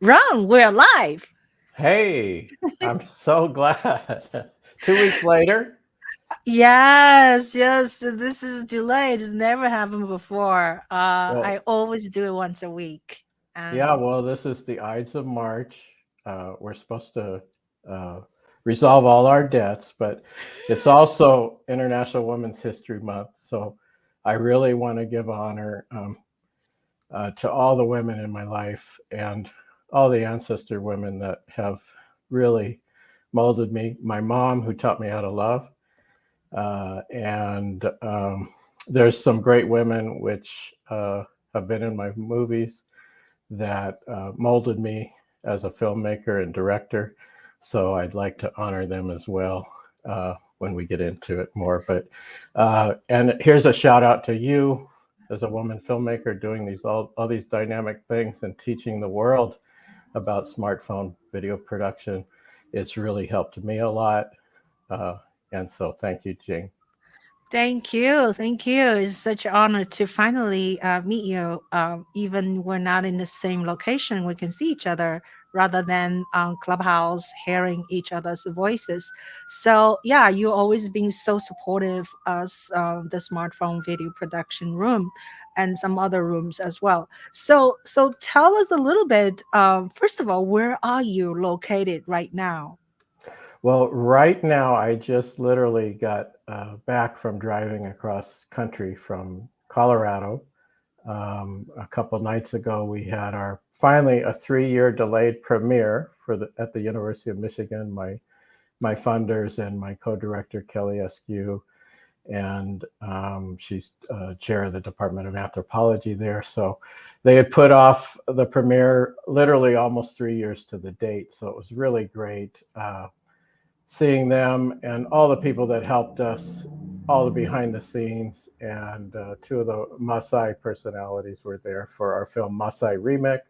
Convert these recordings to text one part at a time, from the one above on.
Ron, we're live. Hey, I'm so glad. 2 weeks later. Yes, yes. This is delayed. It's never happened before. I Well, always do it once a week. yeah, And well, this is the Ides of March. We're supposed to uh, resolve all our debts, but it's also International Women's History Month. So I really want to give honor to all the women in my life and all the ancestor women that have really molded me. My mom, who taught me how to love. And there's some great women which have been in my movies that molded me as a filmmaker and director. So I'd like to honor them as well when we get into it more. But and here's a shout out to you as a woman filmmaker doing these all these dynamic things and teaching the world about smartphone video production. It's really helped me a lot. Uh, and so thank you, Jing. thank you. Thank you. It's such an honor to finally meet you. Even we're not in the same location, we can see each other rather than on Clubhouse hearing each other's voices. So yeah, you always been so supportive as the smartphone video production room and some other rooms as well. So tell us a little bit. First of all, where are you located right now? Well, right now, I just literally got back from driving across country from Colorado. A couple nights ago, we had our finally a 3-year delayed premiere for at the University of Michigan. My funders and my co-director Kelly Askew, and she's chair of the Department of Anthropology there. So they had put off the premiere literally almost 3 years to the date. So it was really great. Seeing them and all the people that helped us, all the behind the scenes, and two of the Maasai personalities were there for our film Maasai Remix.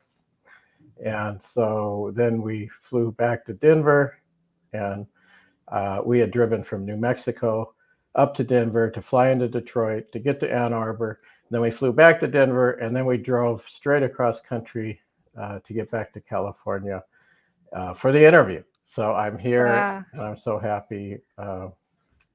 And so then we flew back to Denver, and we had driven from New Mexico up to Denver to fly into Detroit to get to Ann Arbor. Then we flew back to Denver, and then we drove straight across country to get back to California for the interview. So I'm here Wow. and I'm so happy.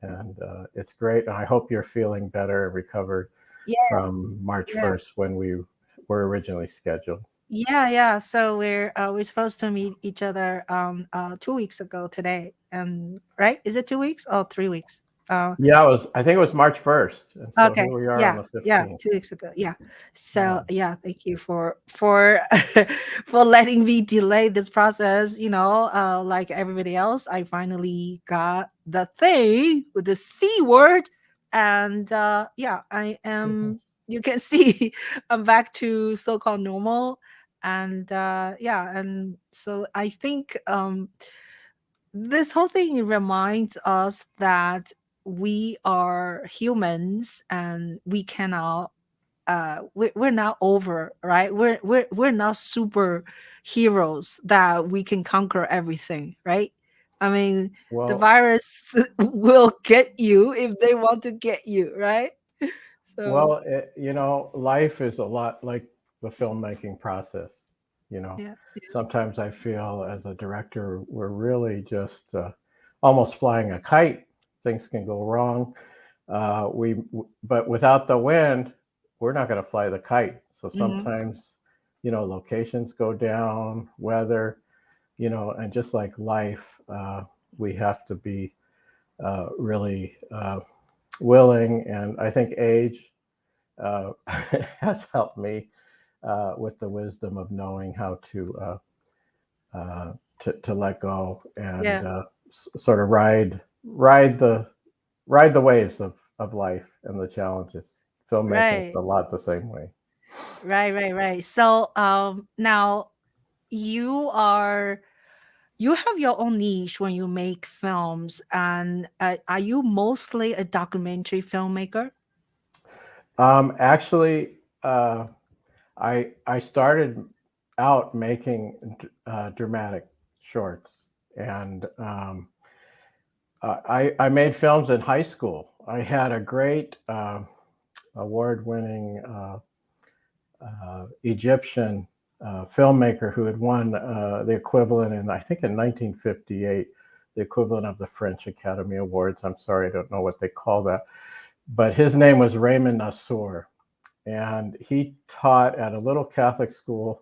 And it's great. And I hope you're feeling better and recovered Yeah. from March Yeah. 1st when we were originally scheduled. Yeah, yeah. So we're supposed to meet each other 2 weeks ago today. Right? Is it 2 weeks or 3 weeks? Yeah, I think it was March 1st. And so Okay. here we are on Yeah, the yeah, 15th. 2 weeks ago. Yeah. Yeah. So yeah, thank you for for letting me delay this process. Like everybody else, I finally got the thing with the C word, and yeah, I am. Goodness. You can see I'm back to so-called normal, and yeah, and so I think this whole thing reminds us that we are humans and we cannot we're not over, right? We're not super heroes that we can conquer everything, right? I mean, the Well, virus will get you if they want to get you, right? So life is a lot like the filmmaking process. You know, yeah. sometimes I feel as a director, we're really just almost flying a kite. Things can go wrong. But without the wind, we're not going to fly the kite. So Mhm. sometimes, locations go down, weather, and just like life, we have to be really willing. And I think age has helped me with the wisdom of knowing how to let go and Yeah. sort of ride the waves of life and the challenges. Filmmaking's Right. a lot the same way. Right. So now you are you have your own niche when you make films, and are you mostly a documentary filmmaker? Actually, I started out making dramatic shorts, and I made films in high school. I had a great award-winning Egyptian filmmaker who had won the equivalent I think in 1958, the equivalent of the French Academy Awards. I'm sorry, I don't know what they call that. But his name was Raymond Nassour. And he taught at a little Catholic school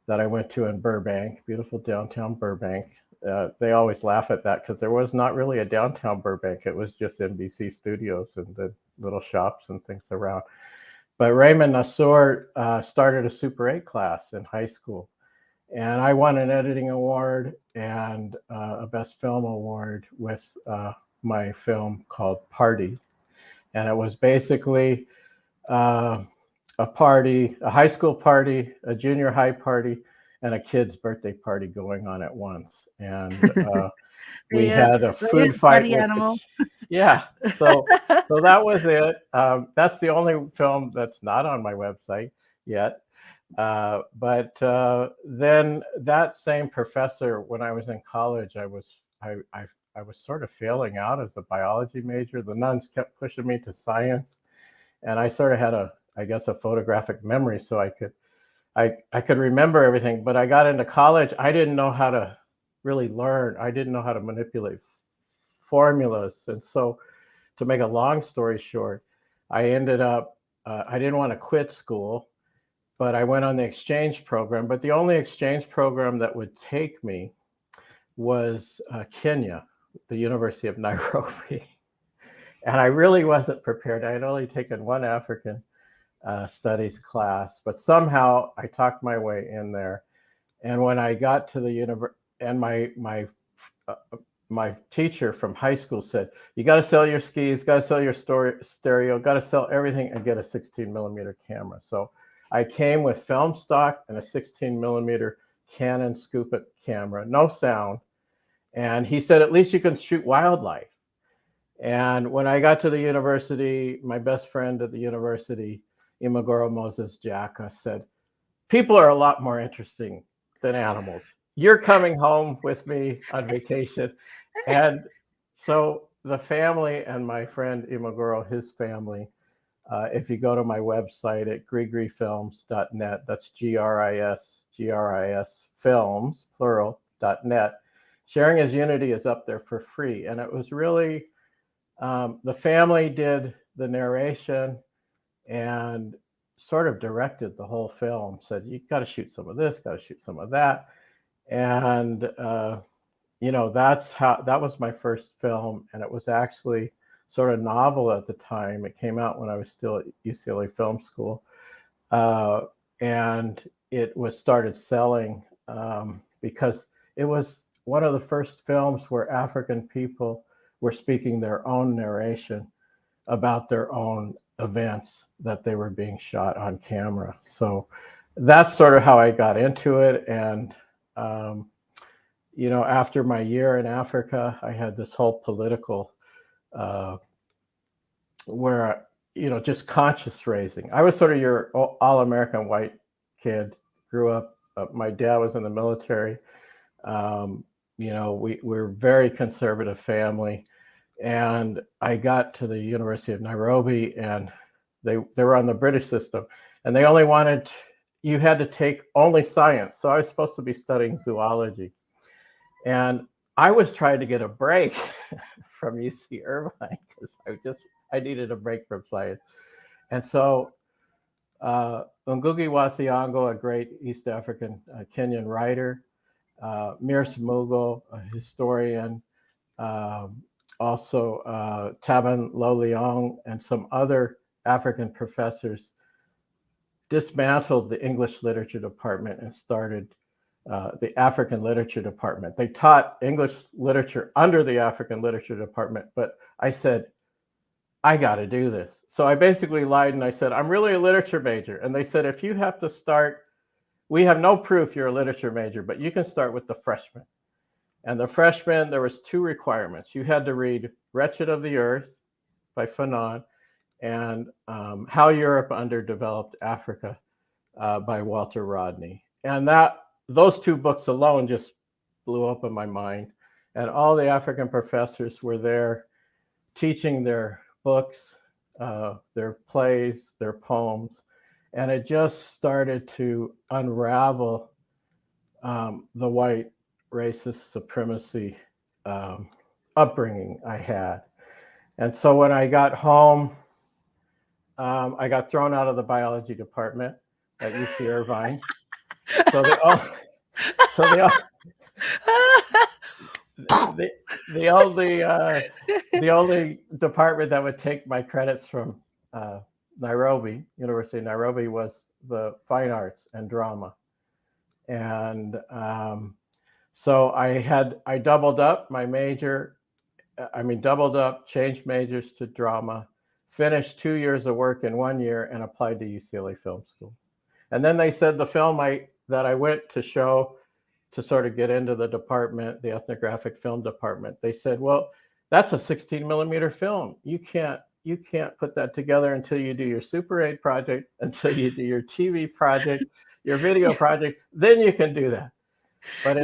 that I went to in Burbank, beautiful downtown Burbank. They always laugh at that because there was not really a downtown Burbank. It was just NBC studios and the little shops and things around. But Raymond Nassour started a Super 8 class in high school. And I won an editing award and a Best Film Award with my film called Party. And it was basically a party, a high school party, a junior high party, and a kid's birthday party going on at once. And we had a food fight with yeah. So that was it. That's the only film that's not on my website yet. But then that same professor, when I was in college, I was sort of failing out as a biology major. The nuns kept pushing me to science, and I sort of had a photographic memory, so I could remember everything. But I got into college, I didn't know how to really learn. I didn't know how to manipulate formulas, and so to make a long story short, I ended up I didn't want to quit school, but I went on the exchange program. But the only exchange program that would take me was Kenya, the University of Nairobi. And I really wasn't prepared. I had only taken one African studies class, but somehow I talked my way in there. And when I got to the university, and my teacher from high school said, you got to sell your skis, got to sell your stereo, got to sell everything and get a 16 millimeter camera. So I came with film stock and a 16 millimeter Canon Scoop It camera, no sound. And he said, at least you can shoot wildlife. And when I got to the university, my best friend at the university, Imagoro Moses Jaka, said, people are a lot more interesting than animals. You're coming home with me on vacation. And so the family and my friend Imagoro, his family, if you go to my website at grisgrisfilms.net, that's Gris films, plural.net, Sharing is Unity is up there for free. And it was really, the family did the narration and sort of directed the whole film, said, you got to shoot some of this, got to shoot some of that. And, that was my first film. And it was actually sort of novel at the time. It came out when I was still at UCLA Film School. And it was started selling because it was one of the first films where African people were speaking their own narration about their own events that they were being shot on camera. So that's sort of how I got into it. And, after my year in Africa, I had this whole political, where, just conscious raising. I was sort of your all-American white kid, grew up, my dad was in the military. We're a very conservative family. And I got to the University of Nairobi, and they were on the British system, and they only wanted, you had to take only science. So I was supposed to be studying zoology. And I was trying to get a break from UC Irvine because I needed a break from science. And so Ngugi wa Thiong'o, a great East African Kenyan writer, Mir Smugo, a historian, also Taban Loliong and some other African professors dismantled the English literature department and started the African literature department. They taught English literature under the African literature department, but I said, I got to do this. So I basically lied and I said, I'm really a literature major. And they said, if you have to start, we have no proof you're a literature major, but you can start with the freshman. And the freshmen, there was 2 requirements. You had to read Wretched of the Earth by Fanon and How Europe Underdeveloped Africa by Walter Rodney. And those 2 books alone just blew up in my mind. And all the African professors were there teaching their books, their plays, their poems. and it just started to unravel the white racist supremacy upbringing I had. And so when I got home, I got thrown out of the biology department at UC Irvine. So they all, so they all, the only department that would take my credits from Nairobi, University of Nairobi, was the fine arts and drama. And so I doubled up my major. Doubled up, changed majors to drama, finished 2 years of work in 1 year, and applied to UCLA Film School. And then they said the film that I went to show to sort of get into the department, the ethnographic film department, they said, well, that's a 16 millimeter film. You can't put that together until you do your Super 8 project, until you do your TV project, your video project, then you can do that. But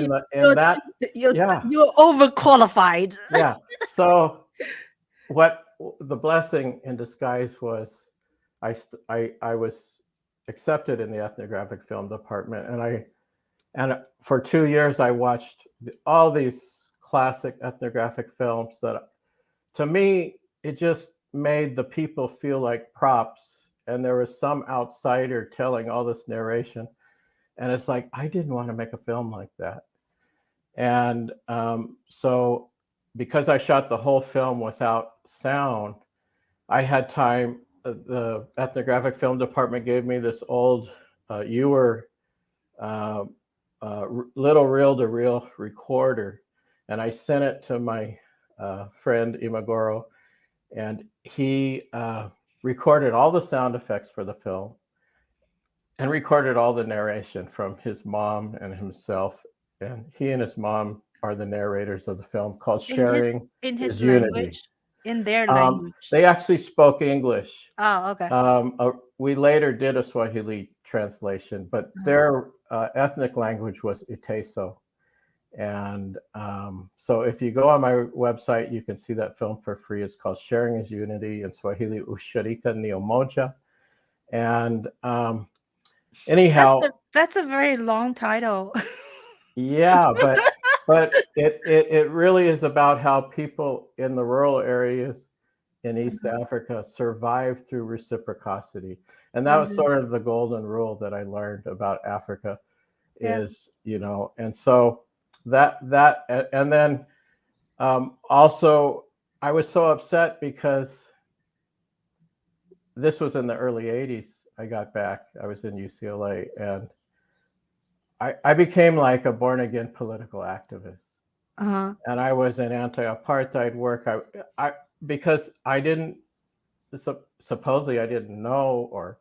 you're overqualified. Yeah. So what the blessing in disguise was, I was accepted in the ethnographic film department, and for 2 years I watched all these classic ethnographic films that, to me, it just made the people feel like props, and there was some outsider telling all this narration, and it's like, I didn't want to make a film like that. And so because I shot the whole film without sound, I had time. The ethnographic film department gave me this old Ewer little reel-to-reel recorder, and I sent it to my friend Imagoro, and he recorded all the sound effects for the film and recorded all the narration from his mom and himself. And he and his mom are the narrators of the film, called Sharing in his is language, Unity. in their language. They actually spoke English. Oh, okay. We later did a Swahili translation, but their ethnic language was Iteso. And so if you go on my website, you can see that film for free. It's called Sharing is Unity, in Swahili, Ushirika ni Umoja. And anyhow, that's a very long title. Yeah, but it really is about how people in the rural areas in East Africa survive through reciprocity. And that was sort of the golden rule that I learned about Africa is, and so that and then also I was so upset because this was in the early 80s. I got back, I was in UCLA, and I became like a born-again political activist. And I was in anti-apartheid work. Because I didn't, supposedly I didn't know, or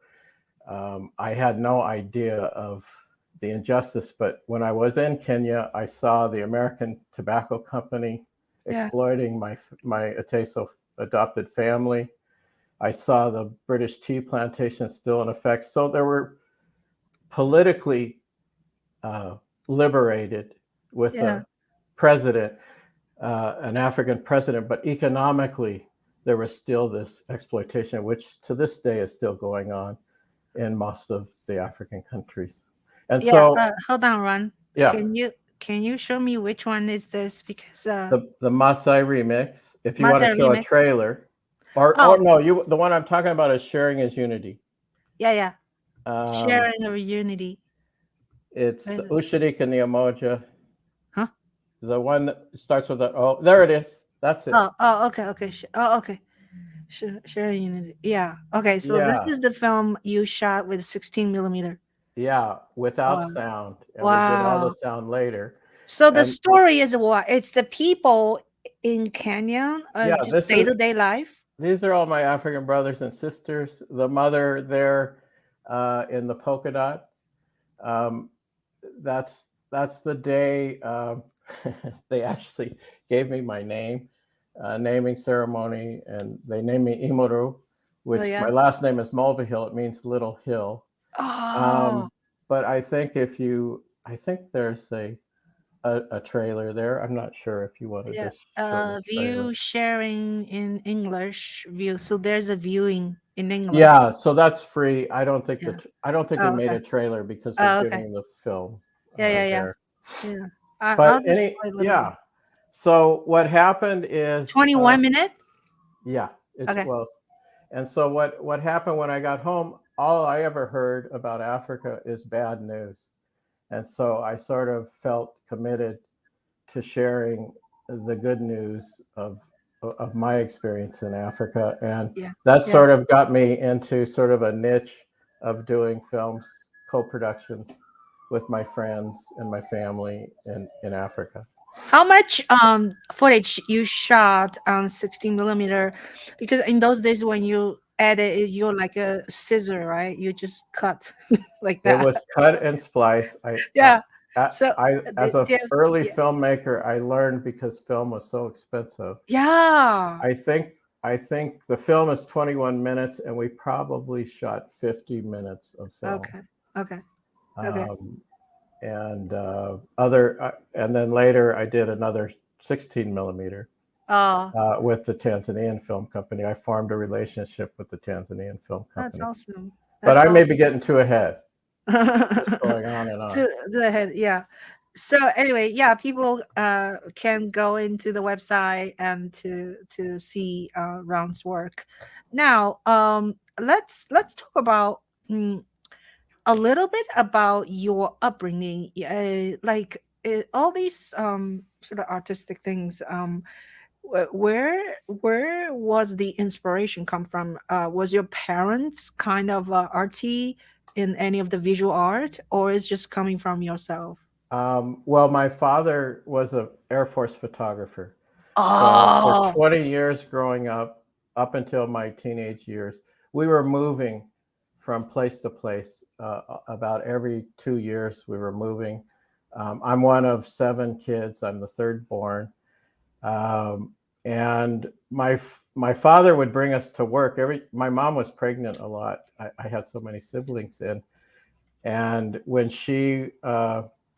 I had no idea of the injustice. But when I was in Kenya, I saw the American Tobacco Company exploiting my Ateso adopted family. I saw the British tea plantation still in effect. So there were politically liberated with a president, an African president, but economically there was still this exploitation, which to this day is still going on in most of the African countries. And so, hold on, Ron. Yeah, can you show me which one is this? Because the Maasai remix. If you want to show a trailer, or no, the one I'm talking about is Sharing is Unity. Yeah. Sharing of Unity. It's Ushirika ni Umoja. Huh? The one that starts with there it is. That's it. Okay. Okay. Sharing Unity. Yeah. Okay. So this is the film you shot with 16 millimeter. Yeah, without sound. And we did all the sound later. So the story is what? It's the people in Kenya, just day-to-day life. These are all my African brothers and sisters. The mother there in the polka dots. That's the day they actually gave me my name, naming ceremony, and they named me Imoru, which my last name is Mulvihill. It means little hill. But I think there's a a trailer there. I'm not sure if you want to Yeah. just show the trailer. View sharing in English view. So there's a viewing in English. Yeah, so that's free. Yeah. I don't think we Oh, made okay. a trailer because we're Oh, okay. giving the film Yeah, yeah, yeah. there. Yeah. But I'll just play a little bit. yeah. So what happened is, 21 minute? yeah, it's Okay. well, and so what happened when I got home? All I ever heard about Africa is bad news, and so I sort of felt committed to sharing the good news of my experience in Africa, and Yeah. that Yeah. sort of got me into sort of a niche of doing films, co-productions with my friends and my family in Africa. How much footage you shot on 16 millimeter? Because in those days when you edit it, you're like a scissor, right? You just cut like It that. was cut and splice. Yeah. So I as a yeah, early yeah. filmmaker, I learned because film was so expensive. Yeah. I think I think the film is 21 minutes, and we probably shot 50 minutes of film. Okay. Okay. Okay. Um, and then later I did another 16 millimeter Oh, with the Tanzanian film company. I formed a relationship with the Tanzanian film that's company. awesome. But That's I may be awesome. getting too ahead, just going on and on. To the head, yeah. So anyway, yeah, people can go into the website and to see Ron's work. Now, let's talk about a little bit about your upbringing. Like all these sort of artistic things. Where was the inspiration come from? Was your parents kind of arty in any of the visual art, or is just coming from yourself? Well, my father was an Air Force photographer. So for Oh, 20 years growing up until my teenage years, we were moving from place to place. About every 2 years, we were moving. I'm one of 7 kids. I'm the third born. Um, and my father would bring us to work. My mom was pregnant a lot. I had so many siblings, and when she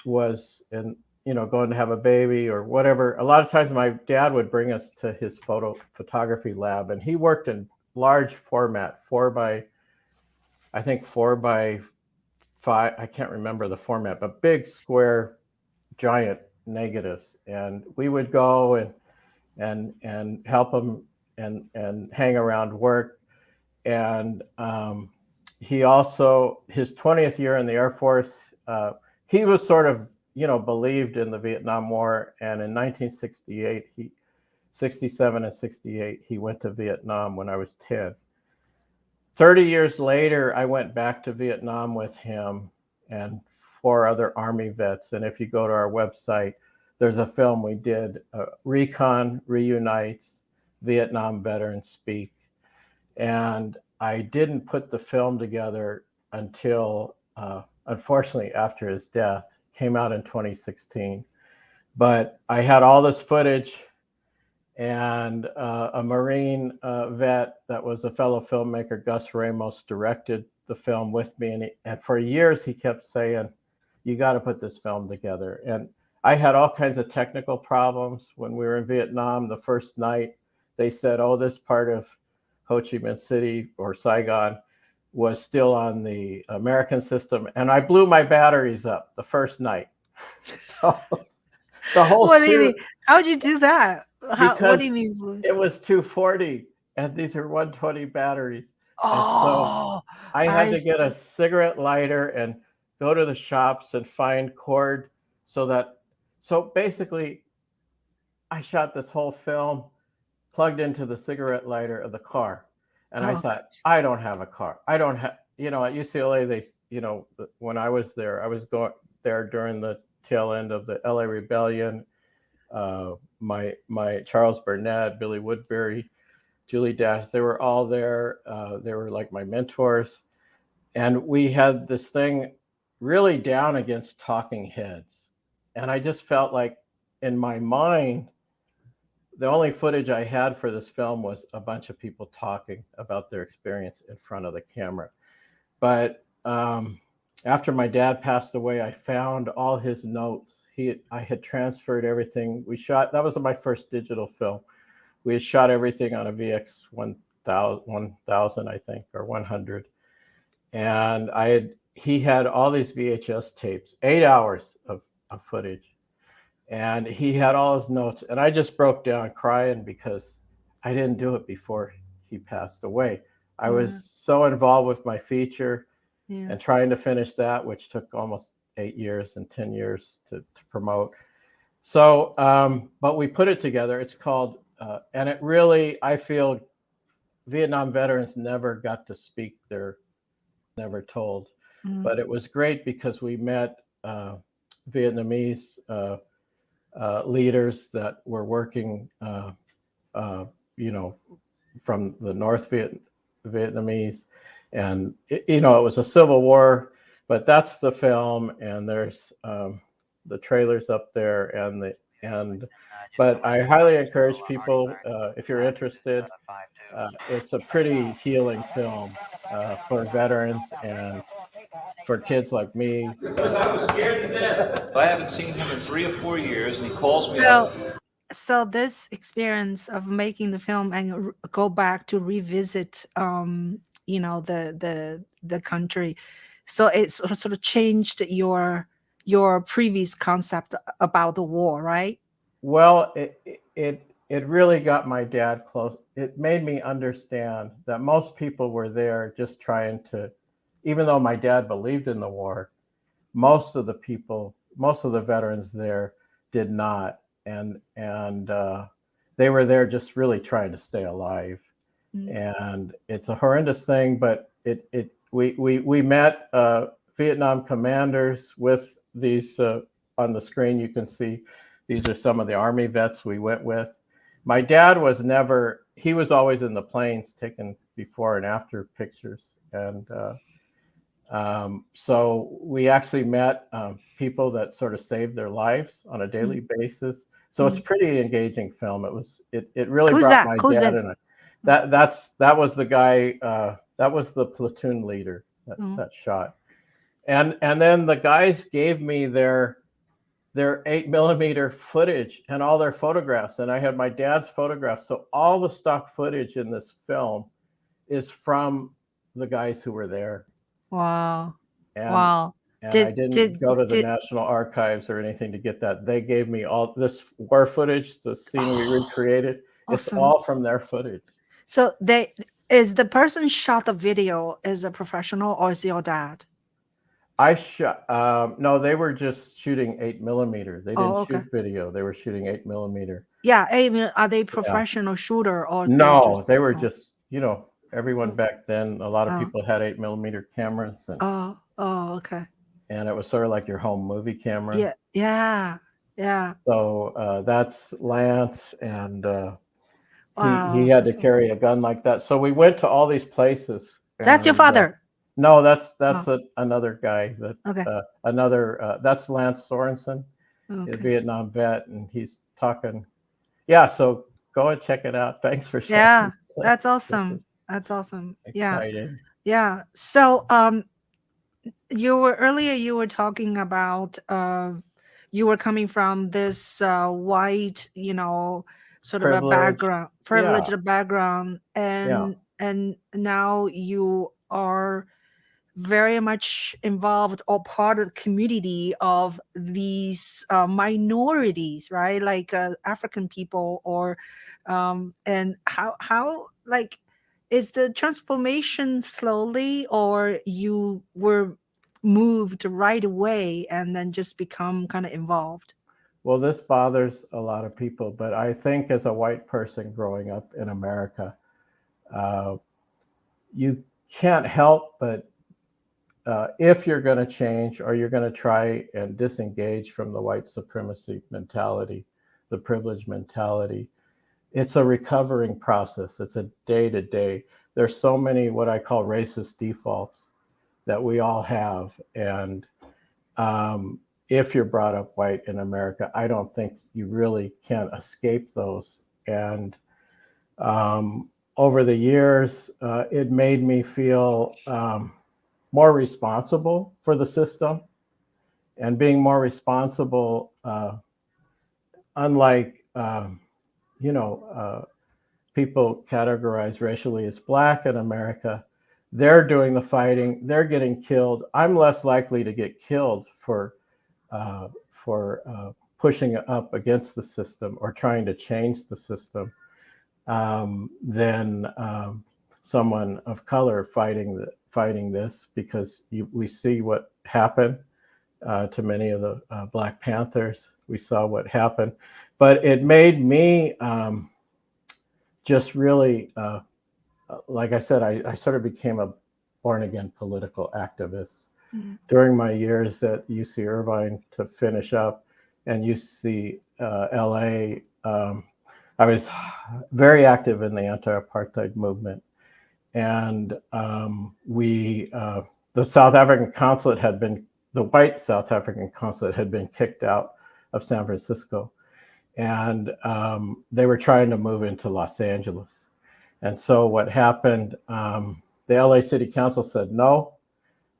was in, going to have a baby or whatever, a lot of times my dad would bring us to his photography lab, and he worked in large format, I think 4x5. I can't remember the format, but big square giant negatives. And we would go and help him and hang around work. And he also, his 20th year in the Air Force, he was sort of, believed in the Vietnam War. And in 1968, 67 and 68, he went to Vietnam when I was 10. 30 years later, I went back to Vietnam with him and 4 other Army vets. And if you go to our website, there's a film we did, Recon Reunites, Vietnam Veterans Speak. And I didn't put the film together until, unfortunately, after his death. Came out in 2016. But I had all this footage, and a Marine vet that was a fellow filmmaker, Gus Ramos, directed the film with me. And for years, he kept saying, you got to put this film together. And I had all kinds of technical problems when we were in Vietnam. The first night, they said, oh, this part of Ho Chi Minh City or Saigon was still on the American system. And I blew my batteries up the first night. So the whole what do you mean? suit, How'd you do that? What do you because mean? it was 240 and these are 120 batteries. And so Oh, I had I to get a see. cigarette lighter and go to the shops and find cord so basically I shot this whole film plugged into the cigarette lighter of the car. And I Oh, thought, I don't have a car. I don't have, at UCLA, when I was there, I was going there during the tail end of the LA Rebellion. My Charles Burnett, Billy Woodbury, Julie Dash, they were all there. They were like my mentors. And we had this thing really down against talking heads. And I just felt like in my mind, the only footage I had for this film was a bunch of people talking about their experience in front of the camera. But after my dad passed away, I found all his notes. I had transferred everything. We shot, that was my first digital film. We had shot everything on a VX 1000, I think, or 100. And he had all these VHS tapes, 8 hours of footage. And he had all his notes. And I just broke down crying because I didn't do it before he passed away. I Yeah. was so involved with my feature Yeah. and trying to finish that, which took almost 8 years and 10 years to promote. So, but we put it together. It's called, and it really, I feel Vietnam veterans never got to speak their, never told. Mm. But it was great because we met Vietnamese leaders that were working, you know, from the North Vietnamese. And, it was a civil war, but that's the film. And there's the trailers up there but I highly encourage people, if you're interested, it's a pretty healing film for veterans and for kids like me. Because I was scared to death. I haven't seen him in 3 or 4 years, and he calls me So, up. so this experience of making the film and go back to revisit, the country, so it sort of changed your previous concept about the war, right? Well, it really got my dad close. It made me understand that most people were there just trying to, even though my dad believed in the war, most of the people, most of the veterans there did not, and they were there just really trying to stay alive. And it's a horrendous thing, but we met Vietnam commanders with these on the screen. You can see these are some of the Army vets we went with. My dad was never, he was always in the planes taking before and after pictures. And so we actually met people that sort of saved their lives on a daily basis. So it's a pretty engaging film. It really Who's brought that? my Who's dad that? in. That was the guy, that was the platoon leader that shot. And then the guys gave me their 8mm footage and all their photographs. And I had my dad's photographs. So all the stock footage in this film is from the guys who were there. Wow. And, Wow. and I didn't go to the National Archives or anything to get that. They gave me all this war footage, the scene we recreated. It's Awesome. all from their footage. So is the person shot the video is a professional or is your dad? I shot. No, they were just shooting 8mm. They didn't okay. shoot video. They were shooting 8mm. Yeah, are they professional shooter or No, they were just, everyone back then. A lot of Oh. people had 8mm cameras, okay. and it was sort of like your home movie camera. Yeah. So that's Lance, and Wow, he had to carry a gun like that. So we went to all these places. That's your father? No, that's another guy. Okay. That's Lance Sorensen, Okay. a Vietnam vet, and he's talking. Yeah, so go and check it out. Thanks for sharing. Yeah, that's awesome. That's awesome. Exciting. Yeah. So you were talking about you were coming from this white, sort of a background, privileged background, and now you are very much involved or part of the community of these minorities, right? Like African people, or and how like is the transformation slowly, or you were moved right away and then just become kind of involved? Well, this bothers a lot of people, but I think as a white person growing up in America, you can't help but if you're going to change or you're going to try and disengage from the white supremacy mentality, the privilege mentality, it's a recovering process. It's a day-to-day. There's so many what I call racist defaults that we all have. And if you're brought up white in America, I don't think you really can escape those. And over the years, it made me feel more responsible for the system, and being more responsible, unlike, people categorized racially as Black in America, they're doing the fighting, they're getting killed. I'm less likely to get killed for pushing up against the system or trying to change the system than someone of color fighting this, because we see what happened to many of the Black Panthers. We saw what happened, but it made me just really, like I said, I sort of became a born-again political activist during my years at UC Irvine to finish up, and UC LA. I was very active in the anti-apartheid movement, and the South African consulate the white South African consulate had been kicked out of San Francisco, and they were trying to move into Los Angeles. And so what happened, the LA City Council said no,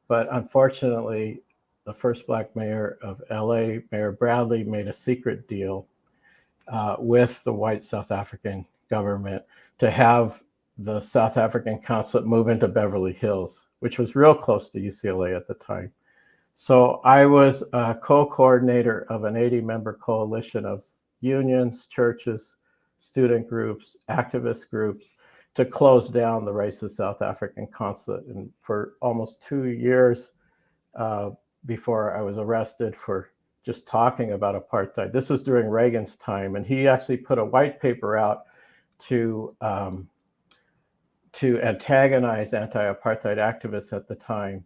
but unfortunately, the first Black mayor of LA, Mayor Bradley, made a secret deal with the white South African government to have the South African consulate move into Beverly Hills, which was real close to UCLA at the time. So I was a co-coordinator of an 80-member coalition of unions, churches, student groups, activist groups to close down the racist South African consulate. And for almost 2 years before I was arrested for just talking about apartheid. This was during Reagan's time, and he actually put a white paper out to antagonize anti-apartheid activists at the time,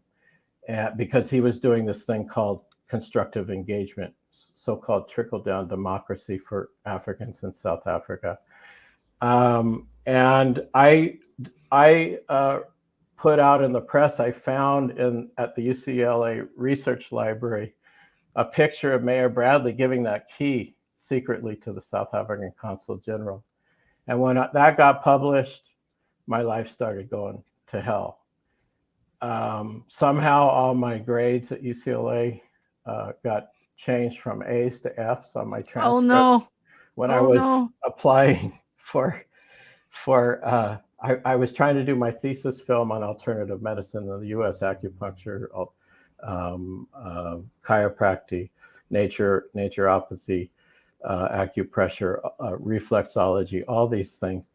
because he was doing this thing called constructive engagement, so-called trickle-down democracy for Africans in South Africa. And I put out in the press, I found at the UCLA Research Library a picture of Mayor Bradley giving that key secretly to the South African Consul General. And when that got published, my life started going to hell. Somehow all my grades at UCLA got changed from A's to F's on my transcript. Oh no! When I was applying I was trying to do my thesis film on alternative medicine in the U.S., acupuncture, chiropractic, naturopathy, acupressure, reflexology, all these things.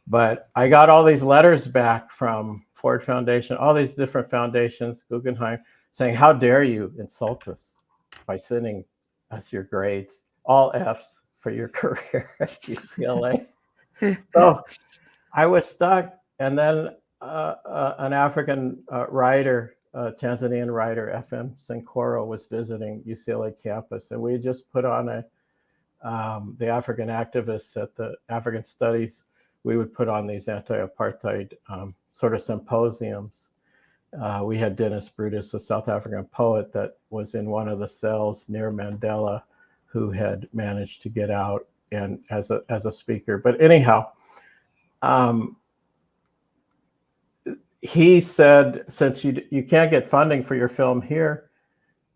But I got all these letters back from Ford Foundation, all these different foundations, Guggenheim, saying, how dare you insult us by sending us your grades, all F's for your career at UCLA. So I was stuck. And then an African writer, Tanzanian writer, FM Senkoro, was visiting UCLA campus. And we just put on the African activists at the African Studies, we would put on these anti-apartheid sort of symposiums. We had Dennis Brutus, a South African poet that was in one of the cells near Mandela, who had managed to get out and as a speaker. But anyhow, he said, since you can't get funding for your film here,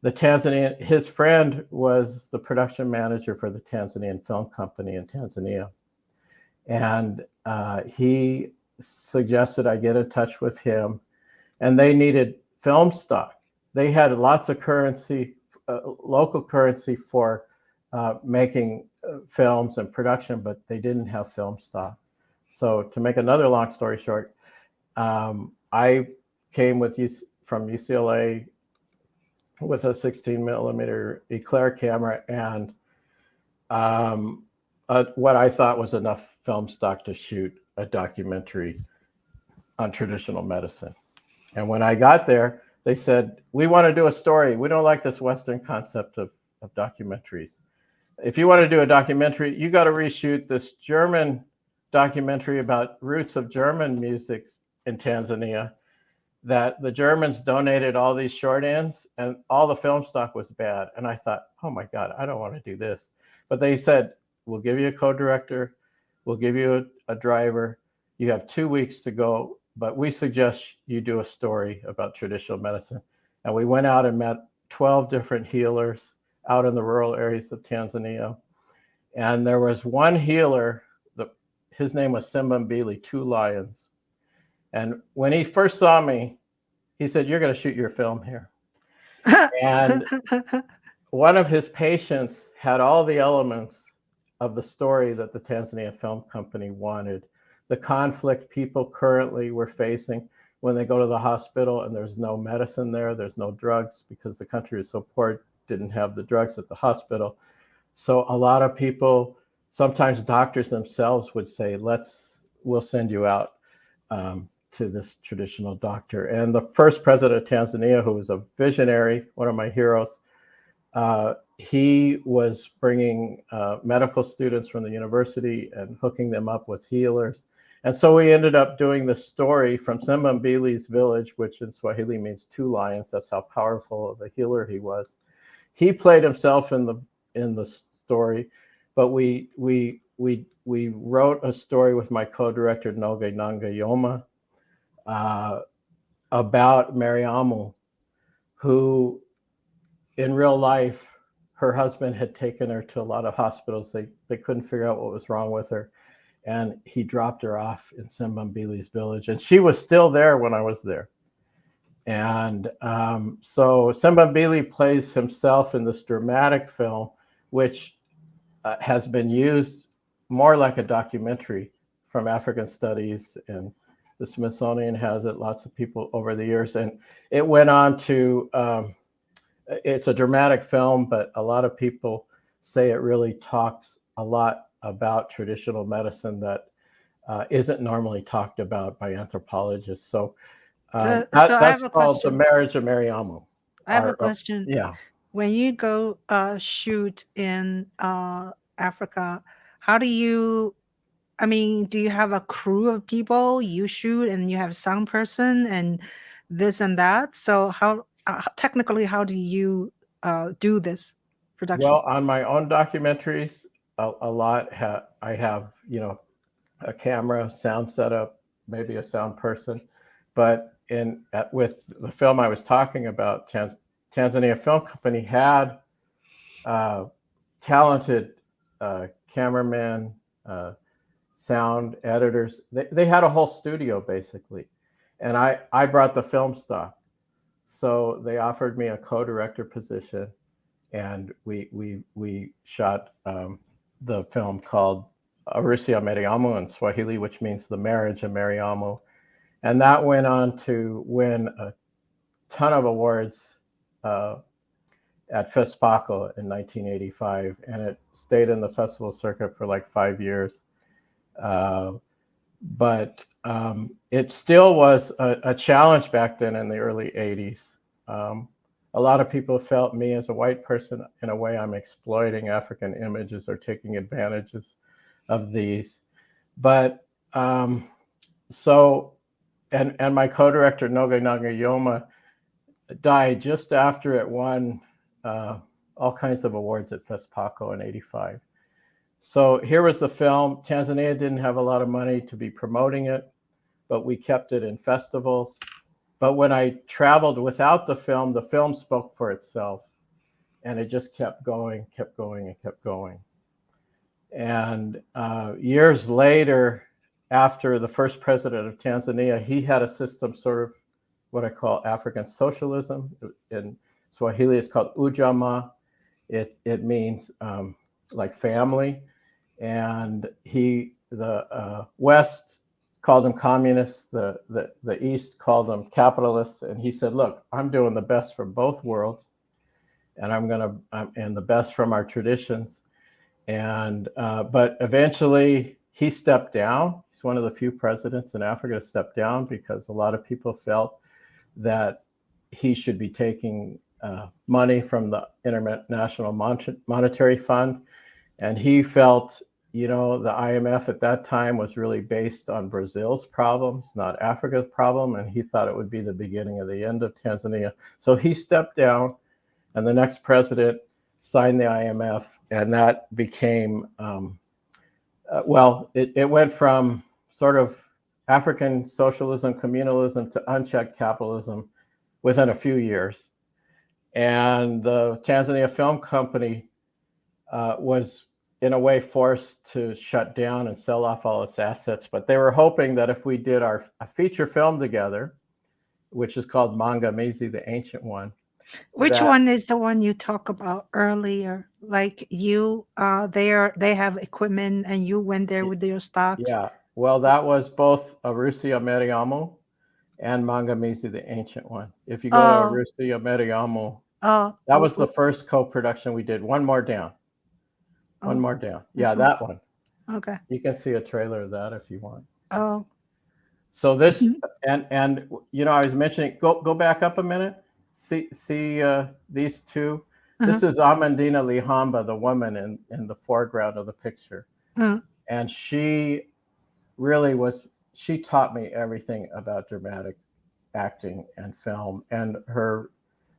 his friend was the production manager for the Tanzanian Film Company in Tanzania. And he suggested I get in touch with him, and they needed film stock. They had lots of currency, local currency for making films and production, but they didn't have film stock. So to make another long story short, I came from UCLA with a 16mm Eclair camera and what I thought was enough film stock to shoot a documentary on traditional medicine. And when I got there, they said, we want to do a story. We don't like this Western concept of documentaries. If you want to do a documentary, you got to reshoot this German documentary about roots of German music in Tanzania, that the Germans donated all these short ends and all the film stock was bad. And I thought, oh my God, I don't want to do this. But they said, we'll give you a co-director, we'll give you a driver. You have 2 weeks to go but we suggest you do a story about traditional medicine. And we went out and met 12 different healers out in the rural areas of Tanzania. And there was one healer, his name was Simbambili, 2 lions. And when he first saw me, he said, "You're going to shoot your film here." And one of his patients had all the elements of the story that the Tanzania Film Company wanted. The conflict people currently were facing when they go to the hospital and there's no medicine there, there's no drugs because the country is so poor, didn't have the drugs at the hospital. So a lot of people, sometimes doctors themselves would say, we'll send you out to this traditional doctor. And the first president of Tanzania, who was a visionary, one of my heroes, he was bringing medical students from the university and hooking them up with healers. And so we ended up doing the story from Simbambili's village, which in Swahili means 2 lions. That's how powerful of a healer he was. He played himself in the story, but we wrote a story with my co-director Noge Nangayoma about Mariamu, who in real life, her husband had taken her to a lot of hospitals. They couldn't figure out what was wrong with her. And he dropped her off in Simbambili's village. And she was still there when I was there. And so Simbambili plays himself in this dramatic film, which has been used more like a documentary from African Studies, and the Smithsonian has it, lots of people over the years. And it went on to, it's a dramatic film, but a lot of people say it really talks a lot about traditional medicine that isn't normally talked about by anthropologists. So that's called The Marriage of Mariamu. I have a question. Yeah. When you go shoot in Africa, how do you, I mean, do you have a crew of people you shoot and you have sound person and this and that? So how technically, how do you do this production? Well, on my own documentaries, a lot I have, a camera, sound setup, maybe a sound person. But with the film I was talking about, Tanzania Film Company had talented cameramen, sound editors. They had a whole studio basically, and I brought the film stock. So they offered me a co-director position, and we shot the film called Marriage of Mariamu in Swahili, which means The Marriage of Mariamu. And that went on to win a ton of awards at FESPACO in 1985. And it stayed in the festival circuit for like 5 years. But it still was a challenge back then in the early 80s. A lot of people felt me as a white person, in a way, I'm exploiting African images or taking advantages of these. But so, and my co-director, Noge Nangayoma, died just after it won all kinds of awards at FESPACO in '85. So here was the film. Tanzania didn't have a lot of money to be promoting it, but we kept it in festivals. But when I traveled without the film spoke for itself, and it just kept going and kept going. And years later, after the first president of Tanzania, he had a system, sort of what I call African socialism. In Swahili, it's called Ujamaa. It means like family. And the West called them communists, the East called them capitalists, and he said, "Look, I'm doing the best from both worlds, and and the best from our traditions." And but eventually he stepped down. He's one of the few presidents in Africa to step down because a lot of people felt that he should be taking money from the International Monetary Fund, and he felt, the IMF at that time was really based on Brazil's problems, not Africa's problem, and he thought it would be the beginning of the end of Tanzania. So he stepped down, and the next president signed the IMF, and that became, it went from sort of African socialism, communalism to unchecked capitalism within a few years. And the Tanzania Film Company was in a way forced to shut down and sell off all its assets. But they were hoping that if we did a feature film together, which is called Maangamizi, the ancient one. Which one is the one you talked about earlier? Like you, they have equipment and you went there with your stocks? Yeah, well, that was both Rite of Mariamu and Maangamizi, the ancient one. If you go to Rite of Mariamu, that was the first co-production we did. One more down. One more down. Yeah, that one. Okay. You can see a trailer of that if you want. Oh. So this, and you know, I was mentioning, go back up a minute. See these two. This is Amandina Lihamba, the woman in the foreground of the picture. And she really she taught me everything about dramatic acting and film. And her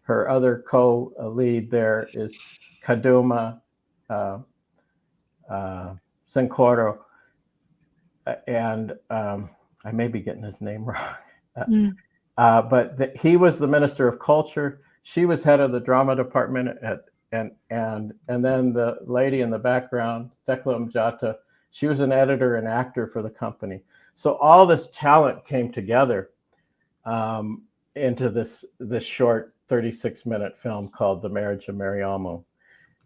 other co-lead there is Kaduma Sinkoro. And I may be getting his name wrong. But he was the Minister of Culture. She was head of the drama department and then the lady in the background, Thekla Mjata, she was an editor and actor for the company. So all this talent came together into this short 36-minute film called The Marriage of Mariamu.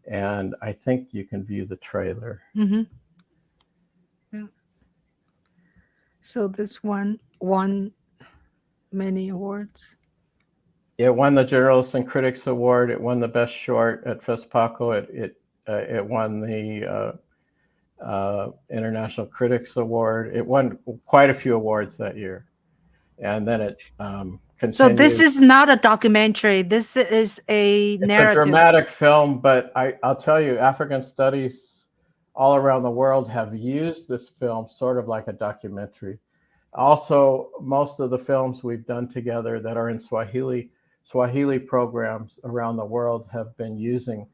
And I think you can view the trailer. Yeah. So this one won many awards. It won the Journalists and Critics Award. It won the Best Short at FESPACO. It won the International Critics Award. It won quite a few awards that year. And then it continued. So this is not a documentary. This is a narrative. It's a dramatic film, but I'll tell you, African studies all around the world have used this film sort of like a documentary. Also, most of the films we've done together that are in Swahili programs around the world have been using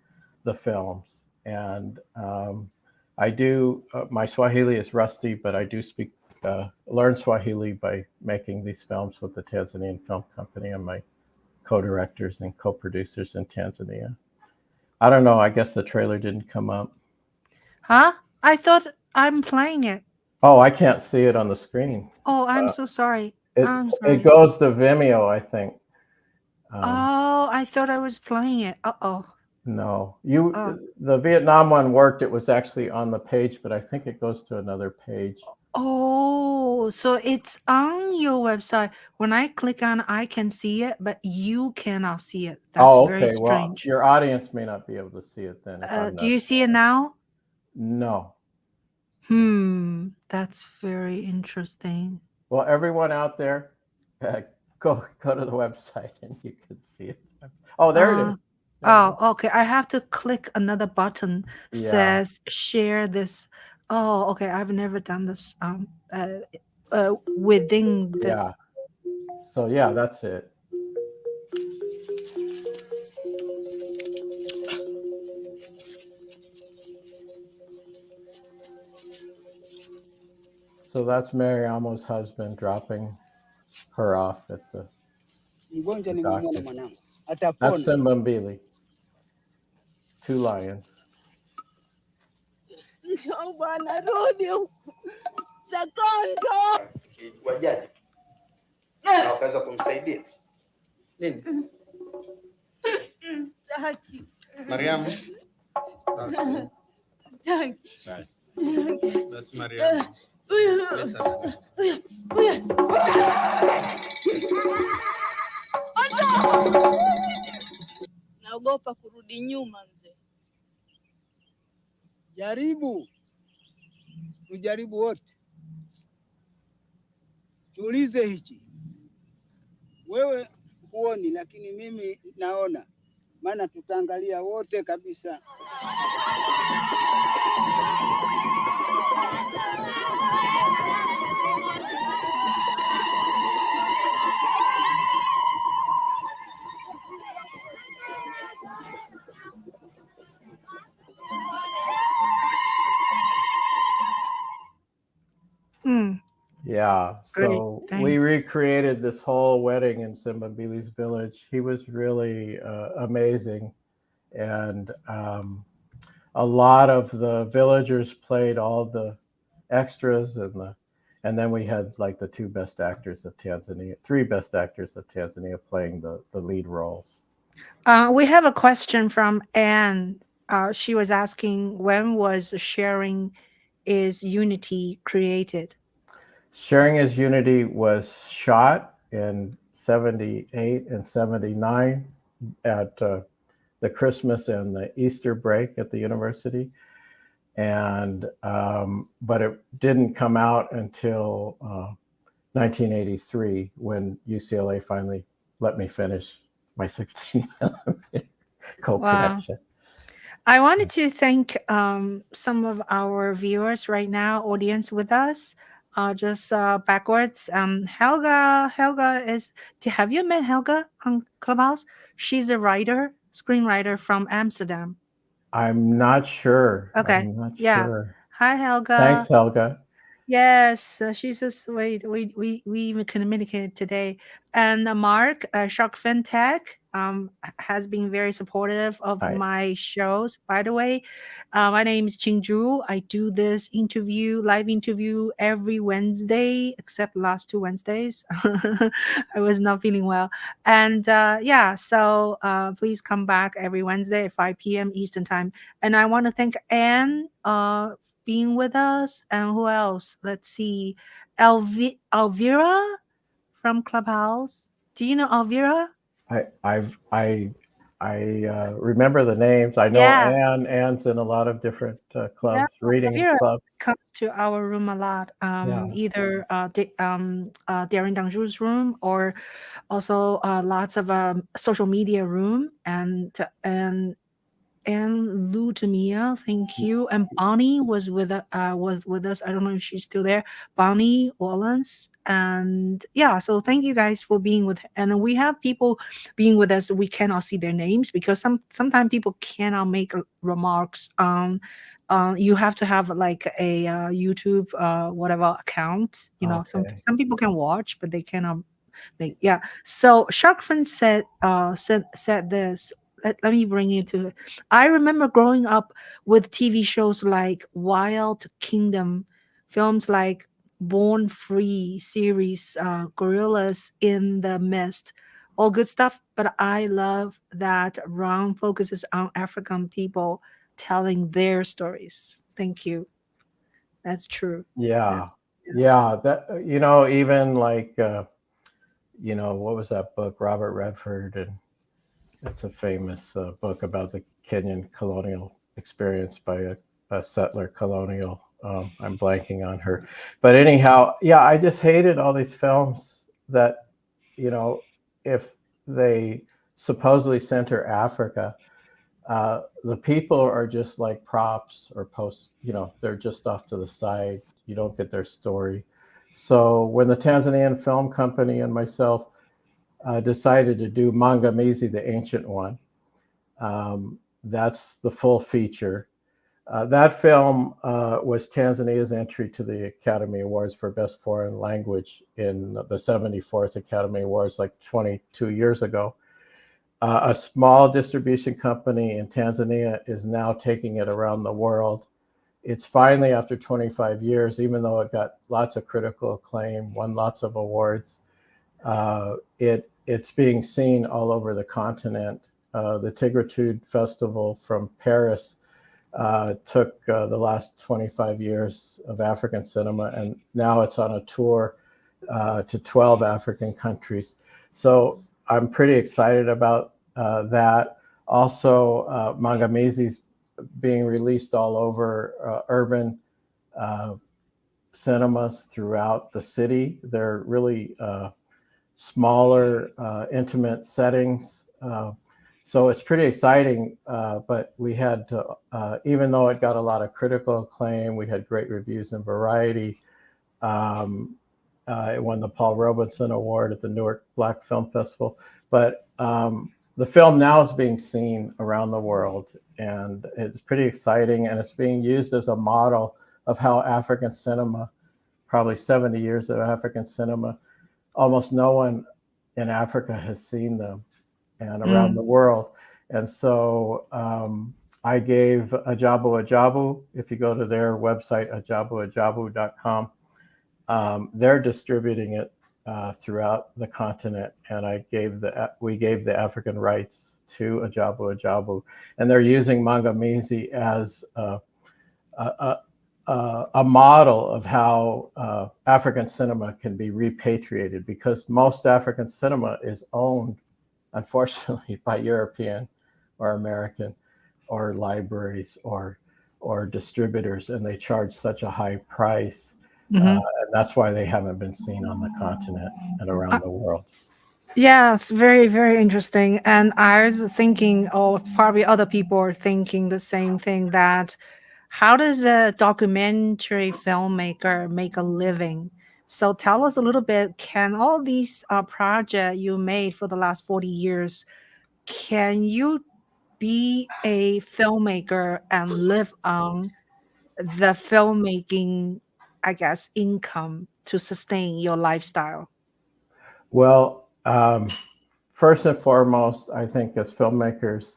the films. And I do, my Swahili is rusty, but I do learn Swahili by making these films with the Tanzanian Film Company and my co-directors and co-producers in Tanzania. I don't know, I guess the trailer didn't come up. Huh? I thought I'm playing it. Oh, I can't see it on the screen. Oh, I'm so sorry. It goes to Vimeo, I think. I thought I was playing it. No, the Vietnam one worked. It was actually on the page, but I think it goes to another page. Oh, so it's on your website. When I click on, I can see it, but you cannot see it. That's very strange. Well, your audience may not be able to see it then. Do you see it now? No. That's very interesting. Well, everyone out there, go to the website and you can see it. Oh, there it is. Okay. I have to click another button says share this. Oh, okay. I've never done this within the. Yeah. So yeah, that's it. So that's Mariamu's husband dropping her off at the doctor. That's Simbambili. 2 lions. Naweza kumsaidia nini? Mariamu. That's Mariamu. Naogopa kurudi nyuma mzee. Tujaribu wote. Tuulize hichi. Wewe huoni, lakini mimi naona. Maana tutaangalia wote kabisa. Yeah. Great. So Thanks. we recreated this whole wedding in Simbambili's village. He was really amazing. And a lot of the villagers played all the extras and then we had like the three best actors of Tanzania playing the lead roles. We have a question from Anne. She was asking, when was Sharing is Unity created? Sharing is Unity was shot in 78 and 79 at the Christmas and the Easter break at the university. And but it didn't come out until 1983 when UCLA finally let me finish my 16 millimeter co-production. Wow. I wanted to thank some of our viewers right now, audience with us. Just backwards. Helga is. Have you met Helga on Clubhouse? She's a writer, screenwriter from Amsterdam. I'm not sure. Okay. I'm not Yeah. sure. Hi, Helga. Thanks, Helga. Yes, she's so sweet. We even communicated today. And Mark, Shark FinTech, has been very supportive of Hi. my shows. By the way, my name is Ching Juhl. I do this live interview every Wednesday, except last 2 Wednesdays. I was not feeling well. And yeah, so please come back every Wednesday at 5 p.m. Eastern Time. And I want to thank Anne being with us, and who else? Let's see, Elvira from Clubhouse. Do you know Elvira? I remember the names. I know Yeah. Anne's in a lot of different clubs, Yeah, reading Elvira clubs. comes to our room a lot. Either Darren Danju's room, or also lots of social media room, and Lutamia, thank you. And Bonnie was with us. I don't know if she's still there. Bonnie Wallens. And yeah, so thank you guys for being with. And we have people being with us. We cannot see their names because sometimes people cannot make remarks. You have to have like a YouTube whatever account. You know, Okay. some people can watch, but they cannot make. Yeah. So Sharkfin said this. Let me bring you to it. I remember growing up with TV shows like Wild Kingdom, films like Born Free series, Gorillas in the Mist, all good stuff. But I love that Ron focuses on African people telling their stories. Thank you. That's true. Yeah. That's- Yeah. That, even like, what was that book? Robert Redford. And it's a famous book about the Kenyan colonial experience by a settler colonial. I'm blanking on her. But anyhow, yeah, I just hated all these films that, if they supposedly center Africa, the people are just like props or they're just off to the side. You don't get their story. So when the Tanzanian Film Company and myself decided to do Maangamizi, the ancient one, that's the full feature. That film was Tanzania's entry to the Academy Awards for Best Foreign Language in the 74th Academy Awards, like 22 years ago. A small distribution company in Tanzania is now taking it around the world. It's finally, after 25 years, even though it got lots of critical acclaim, won lots of awards, it's being seen all over the continent. The Tigritude Festival from Paris took the last 25 years of African cinema, and now it's on a tour to 12 African countries. So I'm pretty excited about that. Also, Maangamizi's being released all over urban cinemas throughout the city. They're really smaller, intimate settings. So it's pretty exciting, but we had to, even though it got a lot of critical acclaim, we had great reviews in Variety. It won the Paul Robeson Award at the Newark Black Film Festival. But the film now is being seen around the world, and it's pretty exciting, and it's being used as a model of how African cinema probably 70 years of African cinema. Almost no one in Africa has seen them, and around the world. And so I gave Ajabu Ajabu, if you go to their website, ajabuajabu.com, they're distributing it throughout the continent, and we gave the African rights to Ajabu Ajabu, and they're using Maangamizi as a model of how African cinema can be repatriated, because most African cinema is owned, unfortunately, by European or American or libraries or distributors, and they charge such a high price. And that's why they haven't been seen on the continent and around the world. Yes, very, very interesting. And I was thinking, or probably other people are thinking the same thing, that how does a documentary filmmaker make a living? So tell us a little bit, can all these projects you made for the last 40 years, can you be a filmmaker and live on the filmmaking, I guess, income to sustain your lifestyle? Well, first and foremost, I think as filmmakers,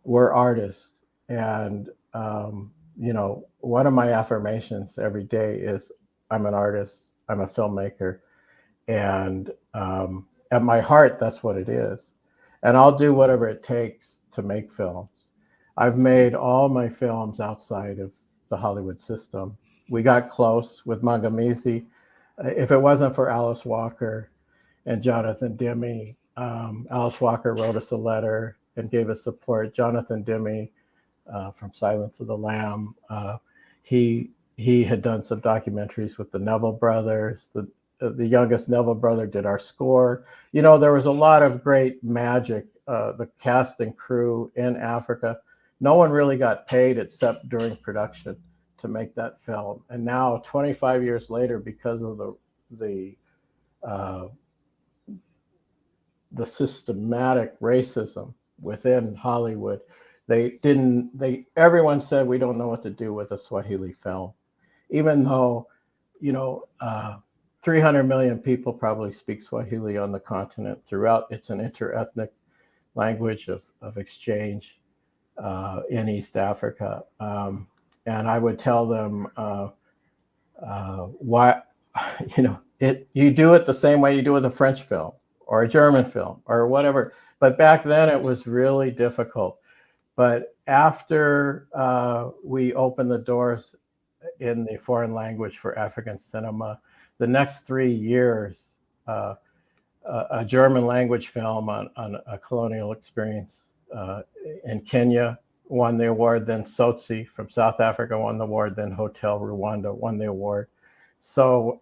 we're artists. And, one of my affirmations every day is I'm an artist, I'm a filmmaker. And at my heart, that's what it is. And I'll do whatever it takes to make films. I've made all my films outside of the Hollywood system. We got close with Maangamizi. If it wasn't for Alice Walker and Jonathan Demme, Alice Walker wrote us a letter and gave us support. Jonathan Demme from Silence of the Lamb, he had done some documentaries with the Neville brothers. The youngest Neville brother did our score. There was a lot of great magic. The cast and crew in Africa, no one really got paid except during production to make that film. And now, 25 years later, because of the systematic racism within Hollywood, everyone said we don't know what to do with a Swahili film, even though 300 million people probably speak Swahili on the continent throughout. It's an interethnic language of exchange in East Africa. And I would tell them why, you do it the same way you do with a French film or a German film or whatever. But back then it was really difficult. But after we opened the doors in the foreign language for African cinema, the next 3 years, a German language film on a colonial experience in Kenya won the award. Then Sotsi from South Africa won the award. Then Hotel Rwanda won the award. So,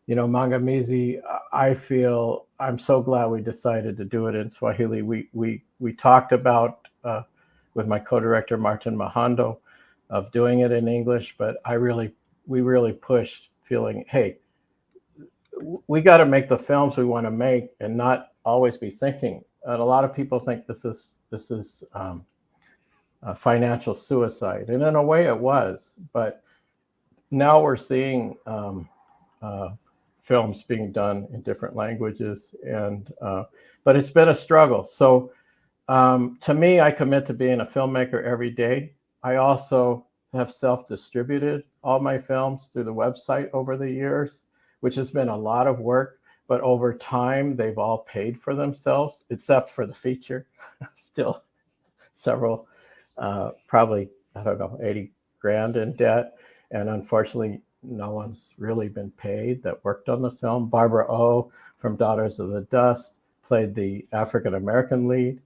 Maangamizi, I feel I'm so glad we decided to do it in Swahili. We talked about with my co-director Martin Mahando of doing it in English, but we really pushed, feeling, hey, we got to make the films we want to make and not always be thinking. And a lot of people think this is financial suicide, and in a way it was. But now we're seeing films being done in different languages, and but it's been a struggle. So to me, I commit to being a filmmaker every day. I also have self-distributed all my films through the website over the years, which has been a lot of work, but over time, they've all paid for themselves, except for the feature. Still several, probably, 80 grand in debt. And unfortunately, no one's really been paid that worked on the film. Barbara Oh from Daughters of the Dust played the African-American lead.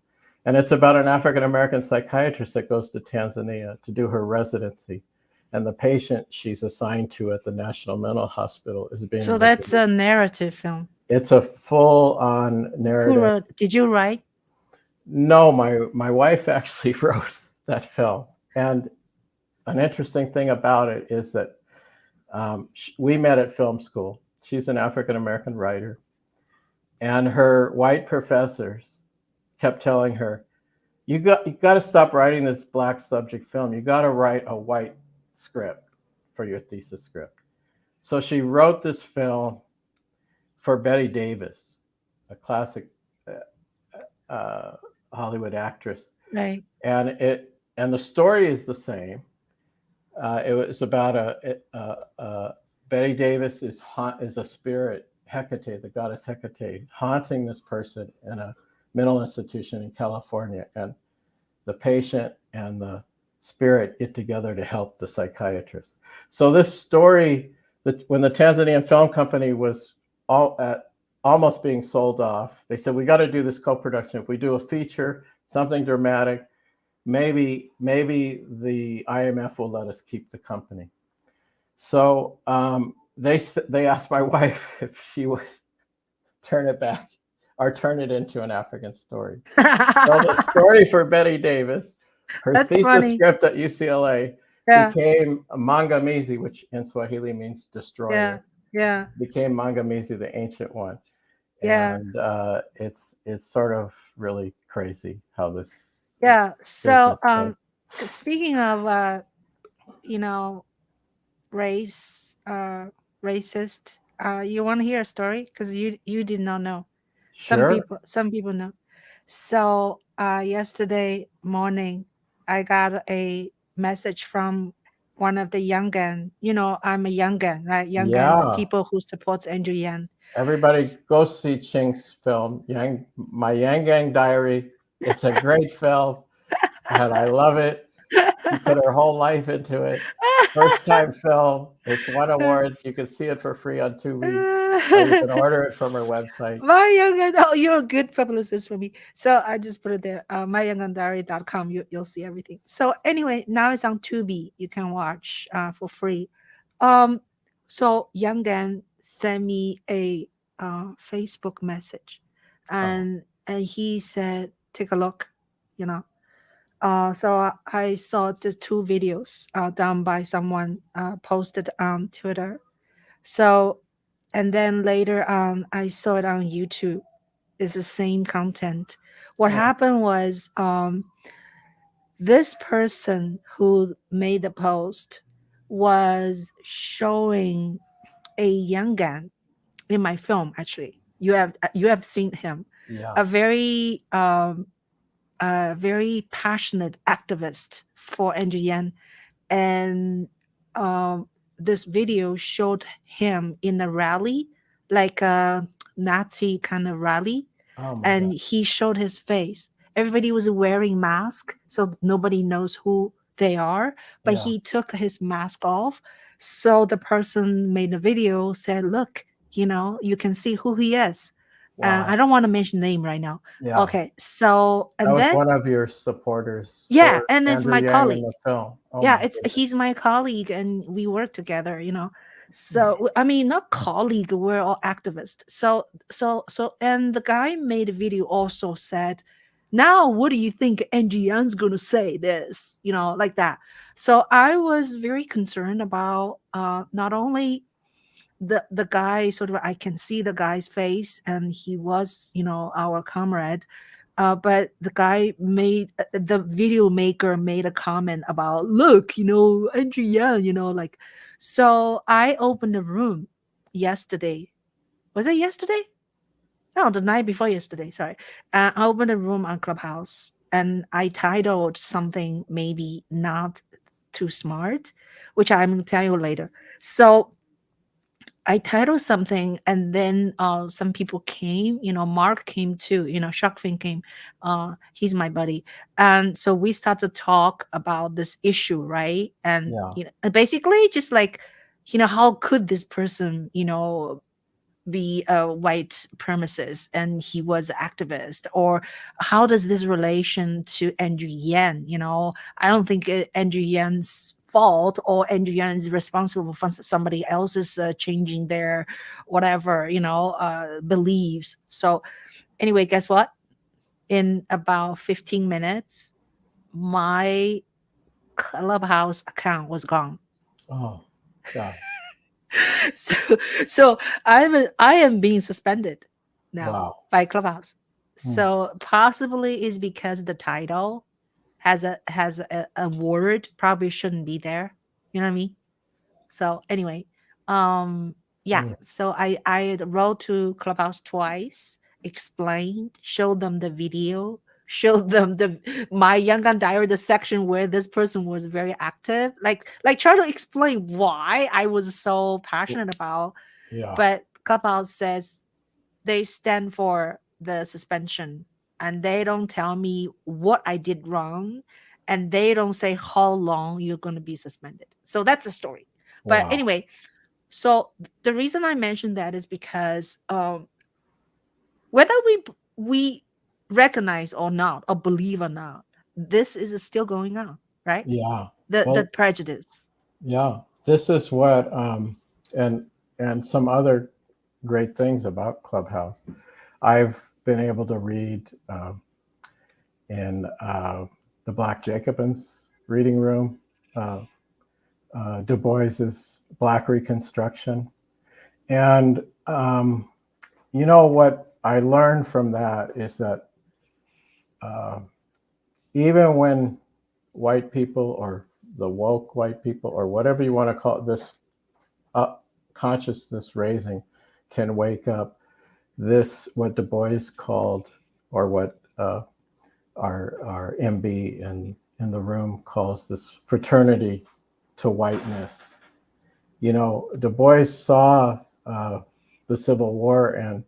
And it's about an African-American psychiatrist that goes to Tanzania to do her residency. And the patient she's assigned to at the National Mental Hospital is being... So that's a narrative film. It's a full-on narrative. Who wrote? Did you write? No, my wife actually wrote that film. And an interesting thing about it is that we met at film school. She's an African-American writer. And her white professors kept telling her, you got to stop writing this black subject film. You got to write a white script for your thesis script. So she wrote this film for Betty Davis, a classic Hollywood actress, Right. and the story is the same. It was about Betty Davis is a spirit, Hecate, the goddess Hecate, haunting this person in a mental institution in California, and the patient and the spirit get together to help the psychiatrist. So this story, when the Tanzanian film company was almost being sold off, they said, we got to do this co-production. If we do a feature, something dramatic, maybe the IMF will let us keep the company. So they asked my wife if she would turn it back or turn it into an African story. So the story for Betty Davis, her That's thesis funny. script at UCLA, Yeah. became Maangamizi, which in Swahili means destroyer. Yeah. Became Maangamizi, the ancient one. Yeah. And it's sort of really crazy how this. Yeah. So business speaking of racist, you want to hear a story? Because you did not know. Sure. Some people know. So yesterday morning, I got a message from one of the Yangan. I'm a Yangan, right? Yangan is Yeah. people who supports Andrew Yang. Everybody go see Ching's film, My Yangang Diary. It's a great film, and I love it. She put her whole life into it. First time film. It's won awards. You can see it for free on Tubi, or you can order it from her website. My Yangan, oh, you're a good publicist for me. So I just put it there, myyangandiary.com. You'll see everything. So anyway, now it's on Tubi. You can watch for free. So Yangan sent me a Facebook message, and he said, "Take a look," So I saw the 2 videos done by someone posted on Twitter. So, and then later on, I saw it on YouTube. It's the same content. What happened was this person who made the post was showing a young gun in my film. Actually, you have seen him, a very passionate activist for Andrew Yang, and this video showed him in a rally, like a Nazi kind of rally, and he showed his face. Everybody was wearing masks, so nobody knows who they are, but he took his mask off. So the person made a video, said, look, you can see who he is. I don't want to mention name right now. Yeah. Okay, so and that was then one of your supporters. Yeah, for and it's Andrew my Yang colleague. in the film. He's my colleague, and we work together. So I mean, not colleague. We're all activists. So and the guy made a video also said, now what do you think Andrew Yang's gonna say this? Like that. So I was very concerned about not only the guy, sort of, I can see the guy's face, and he was our comrade, but the guy the video maker made a comment about, look, Andrew Yang, like. So I opened the room yesterday. Was it yesterday? No, the night before yesterday. Sorry. I opened a room on Clubhouse, and I titled something maybe not too smart, which I'm going to tell you later. So I titled something, and then some people came. Mark came too. Sharkfin came. He's my buddy, and so we started to talk about this issue, right? And basically, just like, how could this person, be a white premises and he was an activist, or how does this relation to Andrew Yang? I don't think Andrew Yang's fault, or Andrew Yang is responsible for somebody else's changing their whatever beliefs. So anyway, guess what? In about 15 minutes, my Clubhouse account was gone. Oh, God. So I am being suspended now by Clubhouse. So possibly is because the title has a word probably shouldn't be there. You know what I mean? So anyway, yeah. Mm. So I wrote to Clubhouse twice, explained, showed them the video, showed them my Yangon diary, the section where this person was very active, like try to explain why I was so passionate about. Yeah. But Clubhouse says they stand for the suspension, and they don't tell me what I did wrong, and they don't say how long you're going to be suspended. So that's the story. But Wow. anyway, so the reason I mentioned that is because whether we recognize or not, or believe or not, this is still going on, right? Yeah. The Well, prejudice. yeah. This is what and some other great things about Clubhouse. I've been able to read in the Black Jacobins reading room, Du Bois's Black Reconstruction. And you know what I learned from that is that even when white people, or the woke white people, or whatever you want to call it, this consciousness raising, can wake up, this, what Du Bois called, or what our MB in the room calls, this fraternity to whiteness. You know, Du Bois saw the Civil War and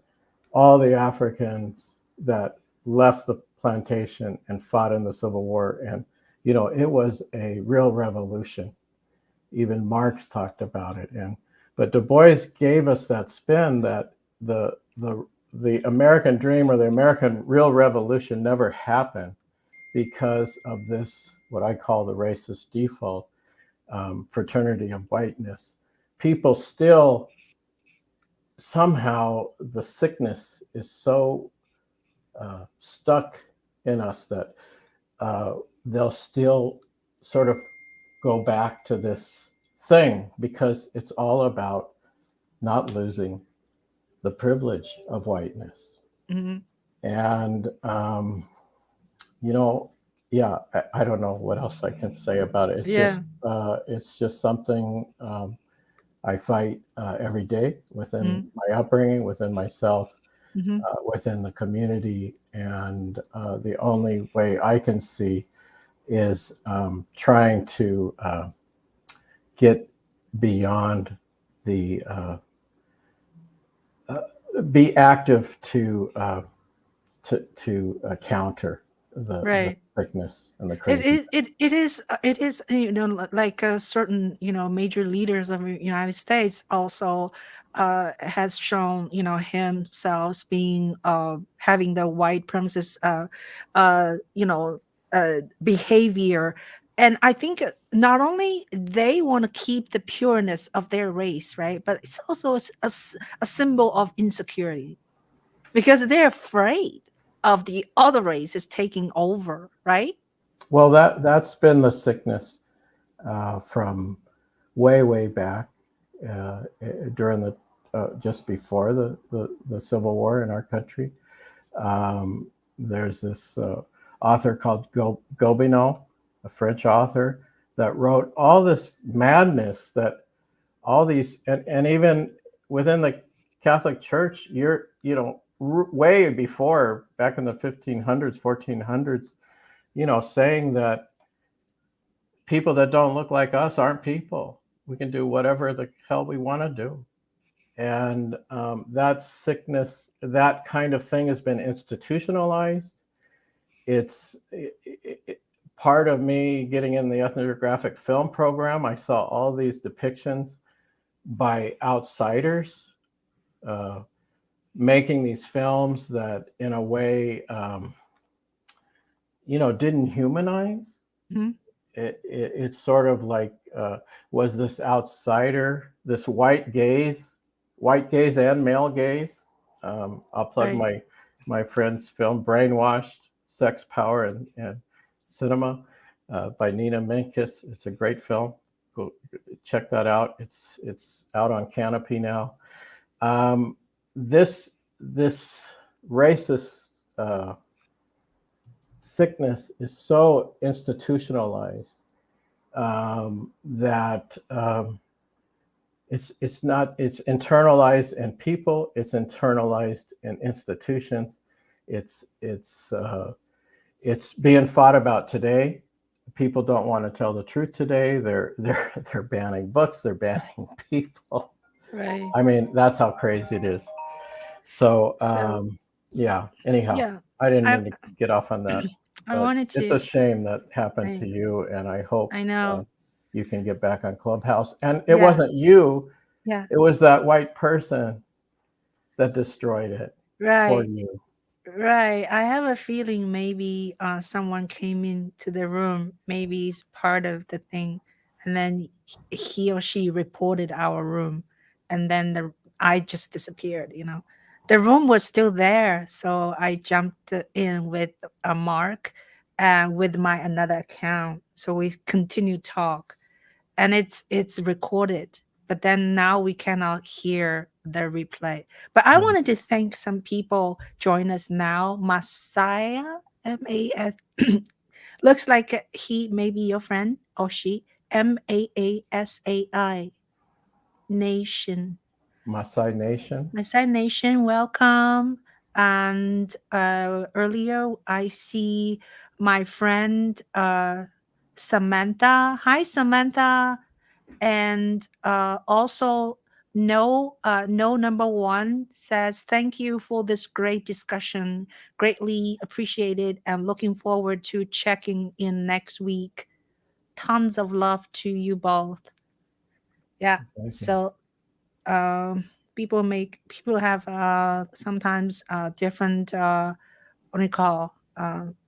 all the Africans that left the plantation and fought in the Civil War. And, you know, it was a real revolution. Even Marx talked about it. But Du Bois gave us that spin that the American dream, or the American real revolution, never happened because of this, what I call the racist default, fraternity of whiteness. People still, somehow the sickness is so stuck in us that they'll still sort of go back to this thing, because it's all about not losing the privilege of whiteness. Mm-hmm. And you know, yeah, I don't know what else I can say about it. It's just something I fight every day within my upbringing, within myself, within the community. And the only way I can see is trying to get beyond the, be active to counter the sickness and the crazy. It is, you know, like certain, you know, major leaders of the United States also has shown, you know, himself being having the white premises you know, behavior. And I think not only they want to keep the pureness of their race, right, but it's also a symbol of insecurity, because they're afraid of the other race is taking over, right? Well, that's been the sickness from way back during the just before the Civil War in our country. There's this author called Gobineau, a French author, that wrote all this madness, that all these, and even within the Catholic Church, you know, way before, back in the 1500s, 1400s, you know, saying that people that don't look like us aren't people. We can do whatever the hell we want to do. And that sickness, that kind of thing has been institutionalized. It's part of me getting in the ethnographic film program. I saw all these depictions by outsiders making these films that, in a way, you know, didn't humanize. It's sort of like, was this outsider, this white gaze and male gaze. I'll plug my friend's film, Brainwashed, Sex, Power, and Cinema, by Nina Menkes. It's a great film. Go check that out. It's out on Canopy now. This racist sickness is so institutionalized that it's not, it's internalized in people, it's internalized in institutions, it's being fought about today. People don't want to tell the truth today. They're banning books, they're banning people. Right. I mean, that's how crazy it is. So yeah, anyhow, yeah, I didn't I mean to get off on that, I but wanted it's to. a shame that happened I, to you, and I hope I know. you can get back on Clubhouse. And it Yeah. wasn't you, Yeah. it was that white person that destroyed it for Right. you. Right. I have a feeling maybe someone came into the room, maybe it's part of the thing, and then he or she reported our room, and then I just disappeared. The room was still there, so I jumped in with a Mark, with my another account. So we continue talk, and it's recorded, but then now we cannot hear the replay. But I wanted to thank some people join us now. Maasai, M-A-S, looks like he may be your friend or she. Maasai Nation. Maasai Nation. Maasai Nation, welcome. And earlier I see my friend Samantha. Hi, Samantha. And also no number one says thank you for this great discussion, greatly appreciated, and looking forward to checking in next week. Tons of love to you both. Yeah. Thank you. So people have sometimes different what do you call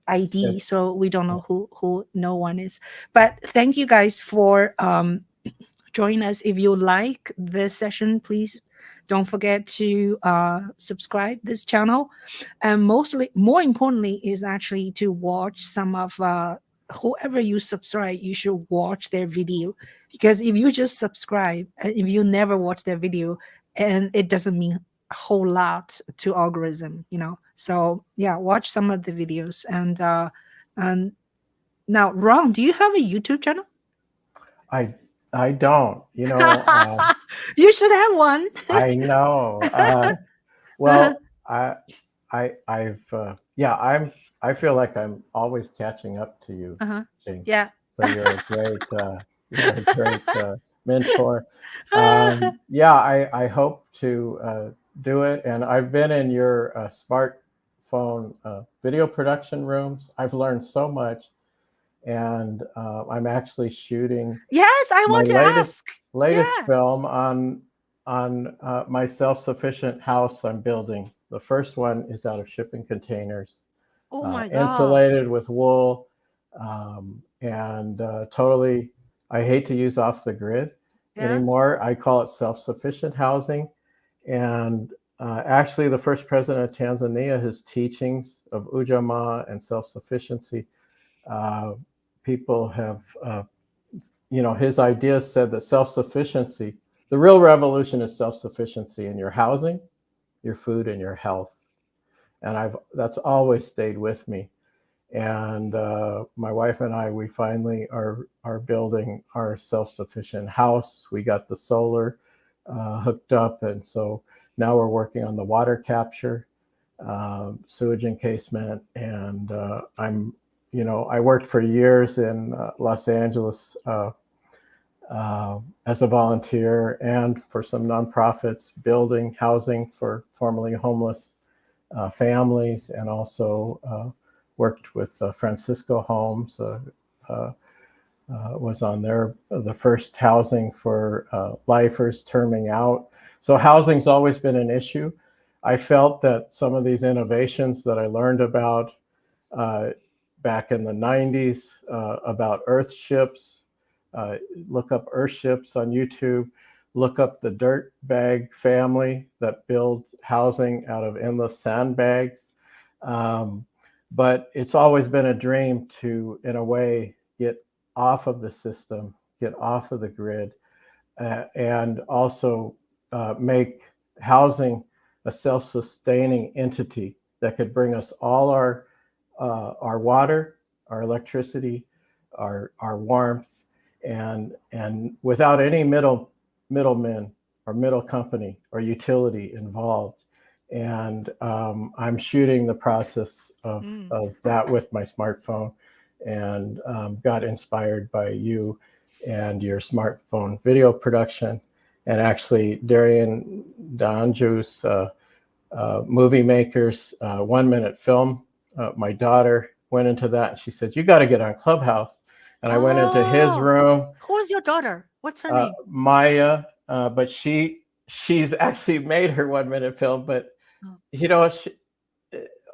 ID, so we don't know who no one is. But thank you guys for join us. If you like this session, please don't forget to subscribe this channel, and more importantly is actually to watch some of whoever you subscribe. You should watch their video, because if you just subscribe and if you never watch their video, and it doesn't mean a whole lot to algorithm. So yeah, watch some of the videos. And now, Ron, do you have a YouTube channel? I don't, You should have one. I know. Well, I feel like I'm always catching up to you, Ching. Yeah. So you're a great mentor. I hope to do it. And I've been in your smartphone video production rooms. I've learned so much. And I'm actually shooting. Yes, I want to ask. Latest film on my self-sufficient house I'm building. The first one is out of shipping containers, oh my God, insulated with wool, and totally. I hate to use off the grid anymore. I call it self-sufficient housing. And actually, the first president of Tanzania, his teachings of ujamaa and self-sufficiency. People have, his ideas said that self-sufficiency, the real revolution is self-sufficiency in your housing, your food, and your health. And that's always stayed with me. And my wife and I, we finally are building our self-sufficient house. We got the solar hooked up. And so now we're working on the water capture, sewage encasement. And I worked for years in Los Angeles as a volunteer and for some nonprofits, building housing for formerly homeless families, and also worked with Francisco Homes, was on the first housing for lifers terming out. So housing's always been an issue. I felt that some of these innovations that I learned about back in the 90s about earth ships. Look up earth ships on YouTube. Look up the dirt bag family that build housing out of endless sandbags. But it's always been a dream to, in a way, get off of the system, get off of the grid, and also make housing a self-sustaining entity that could bring us all our water, our electricity, our warmth, and without any middlemen or middle company or utility involved. And I'm shooting the process of that with my smartphone, and got inspired by you and your smartphone video production. And actually, Darian Danju's Movie Makers 1 minute film, my daughter went into that and she said, "You got to get on Clubhouse." And I went into his room. Who's your daughter? What's her name? Maya, but she's actually made her 1 minute film. But you know,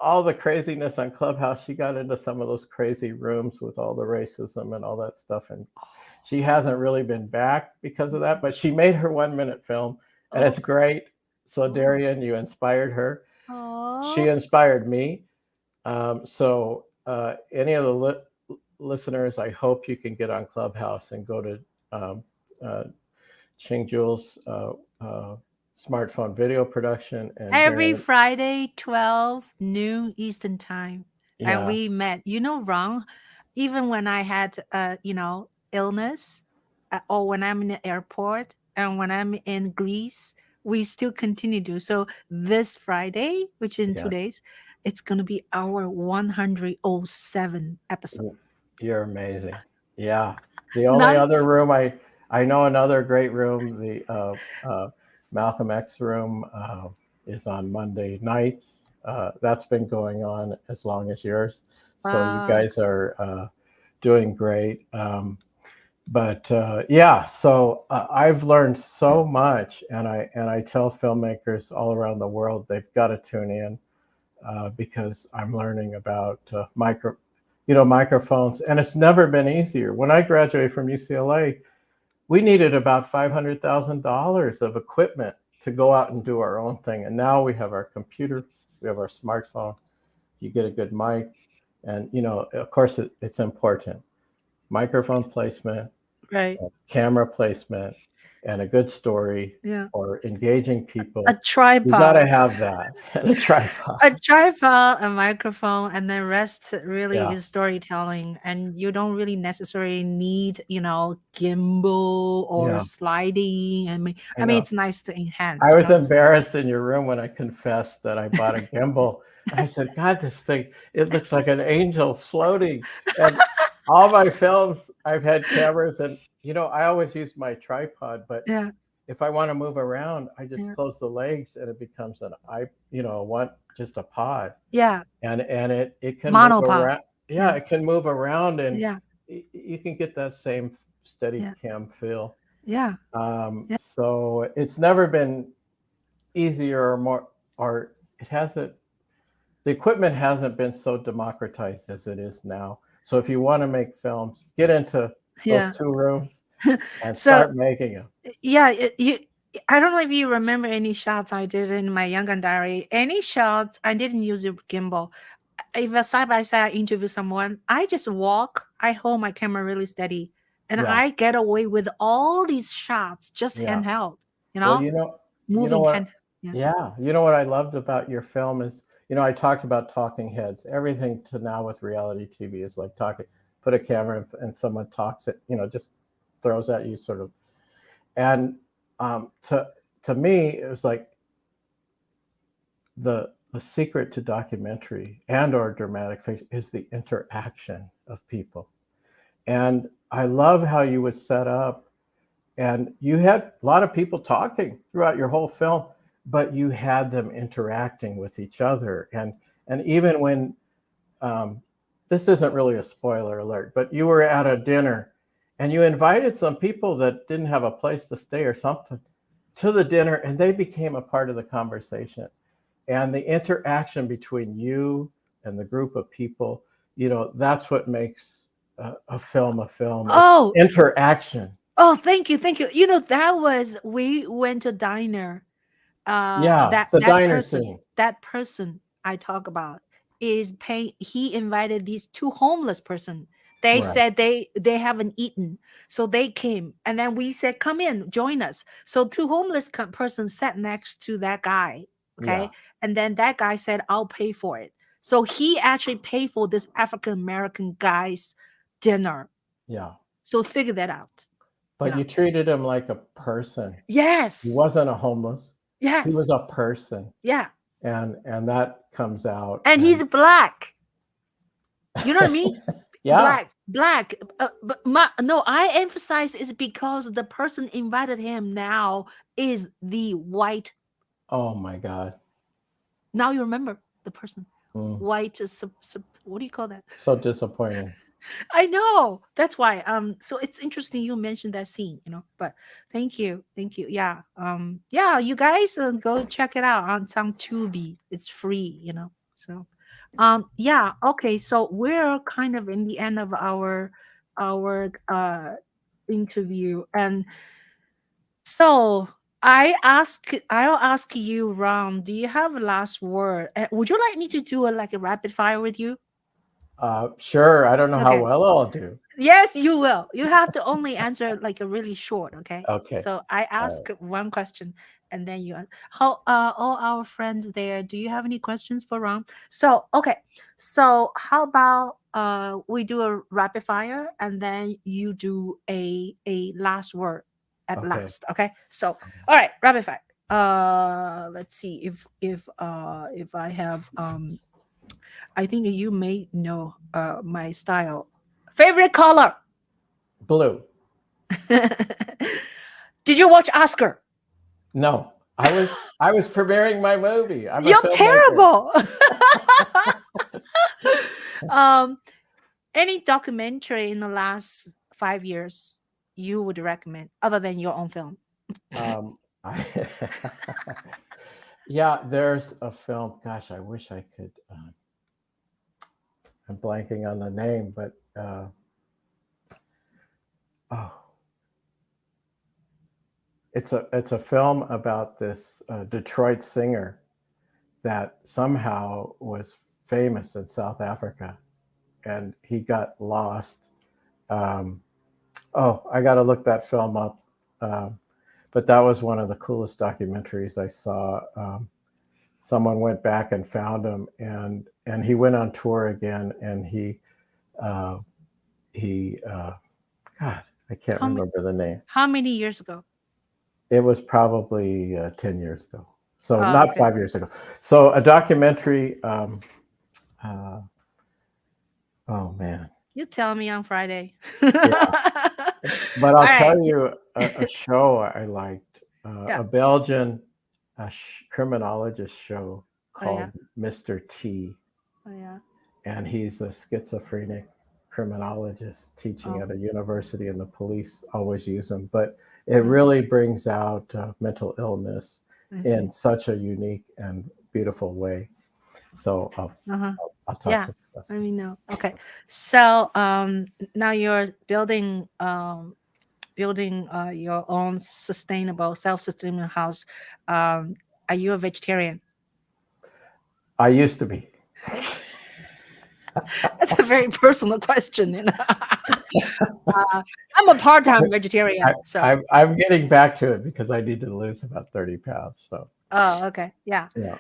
all the craziness on Clubhouse, she got into some of those crazy rooms with all the racism and all that stuff, and she hasn't really been back because of that. But she made her 1 minute film, and it's great. So Darian, you inspired her. She inspired me. So any of the listeners, I hope you can get on Clubhouse and go to Ching Juhl's smartphone video production. And every Friday, 12 noon Eastern time. Yeah. And we met. You know, Ron, even when I had, illness, or when I'm in the airport and when I'm in Greece, we still continue to. So this Friday, which is in 2 days, it's going to be our 107 episode. You're amazing. Yeah. The only other room I know, another great room, the Malcolm X room, is on Monday nights. That's been going on as long as yours. So you guys are doing great. So I've learned so much, and I tell filmmakers all around the world they've got to tune in, because I'm learning about microphones, and it's never been easier. When I graduated from UCLA, we needed about $500,000 of equipment to go out and do our own thing, and now we have our computer, we have our smartphone. You get a good mic, and of course it's important. Microphone placement, right? Camera placement, and a good story, or engaging people. A tripod. You gotta have that. And a tripod. A tripod, a microphone, and the rest really is storytelling. And you don't really necessarily need, gimbal or sliding. I mean, it's nice to enhance. I was embarrassed in your room when I confessed that I bought a gimbal. I said, "God, this thing, it looks like an angel floating." And all my films, I've had cameras, and I always use my tripod, but if I want to move around, I just close the legs and it becomes just a pod. Yeah. And it can monopod. Move around. Yeah, it can move around, and you can get that same steady cam feel. Yeah. So it's never been easier or more, or it hasn't. The equipment hasn't been so democratized as it is now. So if you want to make films, get into those two rooms and start making them. Yeah, I don't know if you remember any shots I did in my Younger Diary. Any shots, I didn't use a gimbal. If a side by side I interview someone, I just walk, I hold my camera really steady, and I get away with all these shots just handheld. Well, moving hand. Yeah. You know what I loved about your film is, I talked about talking heads. Everything to now with reality TV is like talking. Put a camera and someone talks it, just throws at you sort of. And to me, it was like the secret to documentary and or dramatic fiction is the interaction of people. And I love how you would set up, and you had a lot of people talking throughout your whole film, but you had them interacting with each other. And even when, this isn't really a spoiler alert, but you were at a dinner and you invited some people that didn't have a place to stay or something to the dinner, and they became a part of the conversation. And the interaction between you and the group of people, that's what makes a film a film. Oh, it's interaction. Oh, thank you. We went to diner. The diner scene. That person I talk about is paying. He invited these two homeless person. They said they haven't eaten, so they came, and then we said, "Come in, join us." So two homeless person sat next to that guy. Okay, and then that guy said, "I'll pay for it." So he actually paid for this African American guy's dinner. Yeah. So figure that out. But you treated him like a person. Yes. He wasn't a homeless. Yes. He was a person. Yeah. And that comes out. And he's black. You know what I mean? Yeah. Black. No, I emphasize is because the person invited him now is the white. Oh my God. Now you remember the person. Mm. White is what do you call that? So disappointing. I know. That's why. So it's interesting you mentioned that scene, but thank you. Yeah. Yeah, you guys go check it out on some Tubi. It's free, So yeah, okay. So we're kind of in the end of our interview. And so I'll ask you, Ron, do you have a last word? Would you like me to do like a rapid fire with you? Sure. I don't know how Okay. well I'll do. Yes, you will. You have to only answer like a really short, okay? Okay. So I ask one question and then you all our friends there, do you have any questions for Ron? So okay. So how about we do a rapid fire and then you do a last word at last, okay? So all right, rapid fire. Let's see if I have I think you may know my style. Favorite color? Blue. Did you watch Oscar? No, I was premiering my movie. You're terrible. Any documentary in the last 5 years you would recommend other than your own film? Yeah, there's a film. Gosh, I wish I could. I'm blanking on the name, but it's a film about this Detroit singer that somehow was famous in South Africa, and he got lost. I got to look that film up. But that was one of the coolest documentaries I saw. Someone went back and found him, and he went on tour again, and God, I can't remember the name. How many years ago? It was probably 10 years ago. So not 5 years ago. So a documentary. Oh man. You tell me on Friday. Yeah. But I'll tell you a show I liked. A Belgian criminologist show called Mr. T. Oh yeah. And he's a schizophrenic criminologist teaching at a university, and the police always use him. But it really brings out mental illness in such a unique and beautiful way. So I'll talk to you. Let me know. Okay. So now you're building your own sustainable, self-sustaining house. Are you a vegetarian? I used to be. That's a very personal question. I'm a part-time vegetarian. So I'm getting back to it because I need to lose about 30 pounds. So. Oh, okay. Yeah. Yeah.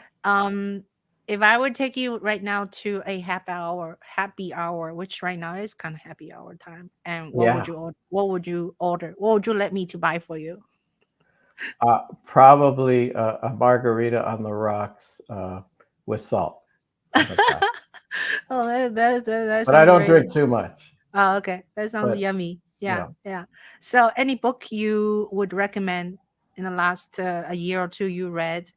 If I would take you right now to a happy hour, which right now is kind of happy hour time, and what would you order? What would you order? What would you let me to buy for you? Probably a margarita on the rocks with salt. Oh, that but I don't drink too much. Oh, okay. That sounds yummy. Yeah. So, any book you would recommend in the last a year or two you read,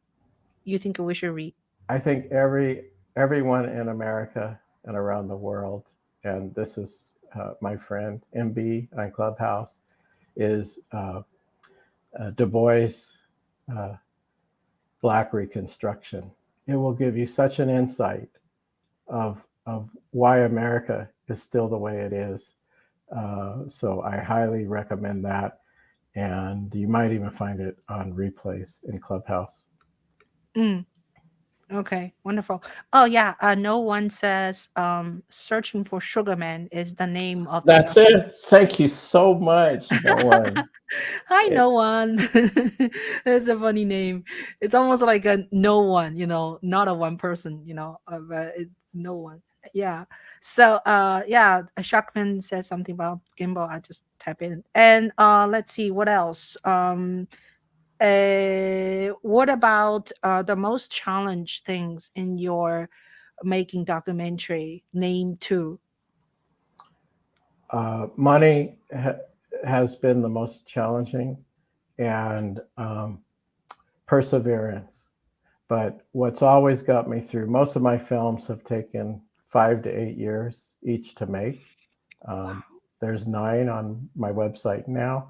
you think we should read? I think everyone in America and around the world, and this is my friend MB on Clubhouse, is Du Bois' Black Reconstruction. It will give you such an insight of why America is still the way it is. So I highly recommend that. And you might even find it on replays in Clubhouse. Okay, wonderful. Oh yeah, no one says Searching for Sugar Man is the name of That's it. Thank you so much. No one. Hi, no one. That's a funny name. It's almost like a no one, not a one person, but it's no one. Yeah. So yeah, Shakman says something about gimbal. I just type in. And let's see what else. What about the most challenge things in your making documentary? Name two. Money has been the most challenging, and perseverance. But what's always got me through, most of my films have taken 5 to 8 years each to make. There's 9 on my website now,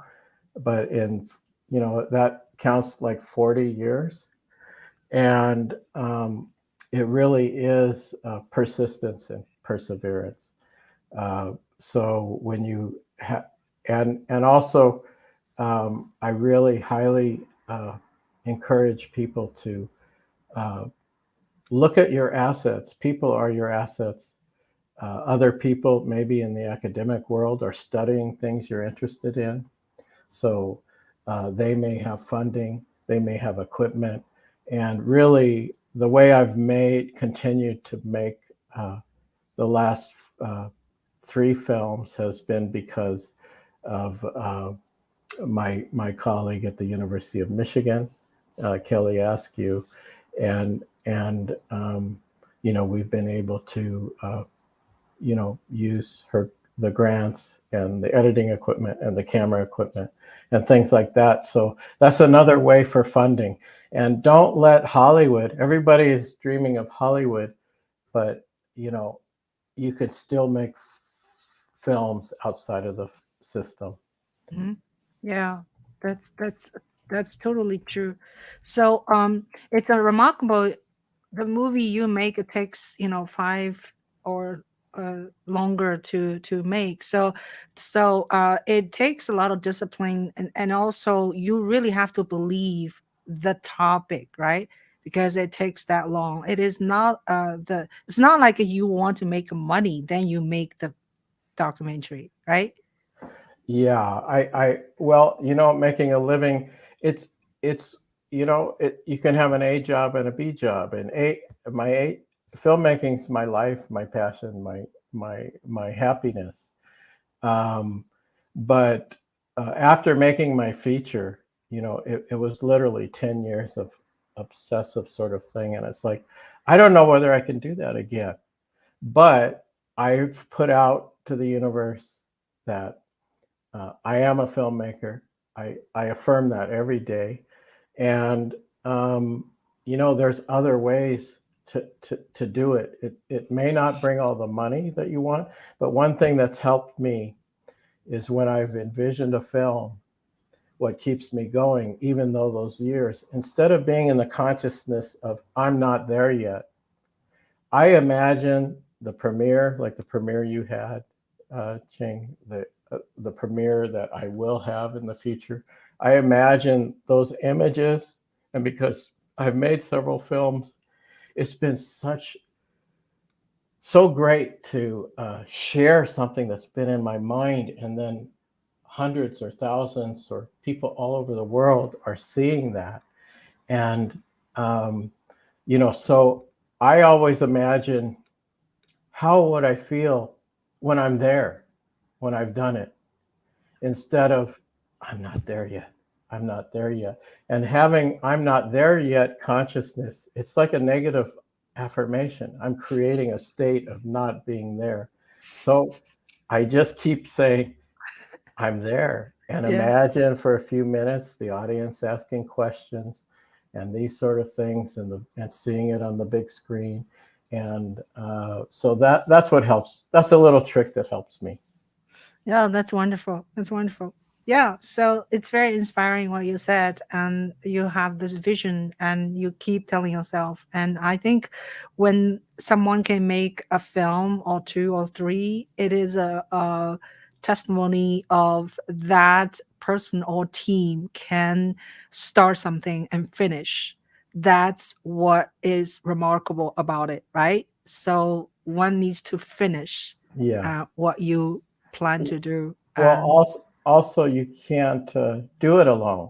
but that counts like 40 years. And it really is persistence and perseverance. So when you and also I really highly encourage people to look at your assets. People are your assets. Other people, maybe in the academic world, are studying things you're interested in. So they may have funding, they may have equipment. And really, the way I've continued to make the last 3 films has been because of my colleague at the University of Michigan, Kelly Askew, and we've been able to use the grants and the editing equipment and the camera equipment and things like that. So that's another way for funding. And don't let Hollywood. Everybody is dreaming of Hollywood, but you could still make films outside of the system. Mhm. Yeah, that's totally true. So it's a remarkable the movie you make. It takes 5 or longer to make. So it takes a lot of discipline, and also you really have to believe the topic, right? Because it takes that long. It is not it's not like you want to make money, then you make the documentary, right? Yeah, well, making a living, it's you can have an A job and a B job, and filmmaking's my life, my passion, my happiness. Um, but after making my feature, it was literally 10 years of obsessive sort of thing, and it's like, I don't know whether I can do that again. But I've put out to the universe that I am a filmmaker. I affirm that every day. And, there's other ways to do it. It may not bring all the money that you want, but one thing that's helped me is when I've envisioned a film, what keeps me going, even though those years, instead of being in the consciousness of I'm not there yet, I imagine the premiere, like the premiere you had, Ching, the premiere that I will have in the future. I imagine those images, and because I've made several films, it's been so great to share something that's been in my mind, and then hundreds or thousands or people all over the world are seeing that. And so I always imagine, how would I feel when I'm there, when I've done it, instead of I'm not there yet. I'm not there yet. And having I'm not there yet consciousness, it's like a negative affirmation. I'm creating a state of not being there. So I just keep saying, I'm there, and Yeah. imagine for a few minutes the audience asking questions and these sort of things, and seeing it on the big screen. And so that's what helps. That's a little trick that helps me. Yeah, that's wonderful. That's wonderful. Yeah, so it's very inspiring what you said, and you have this vision, and you keep telling yourself. And I think when someone can make a film or 2 or 3, it is a testimony of that person or team can start something and finish. That's what is remarkable about it, right? So one needs to finish Yeah. what you plan to do. Well, also you can't do it alone.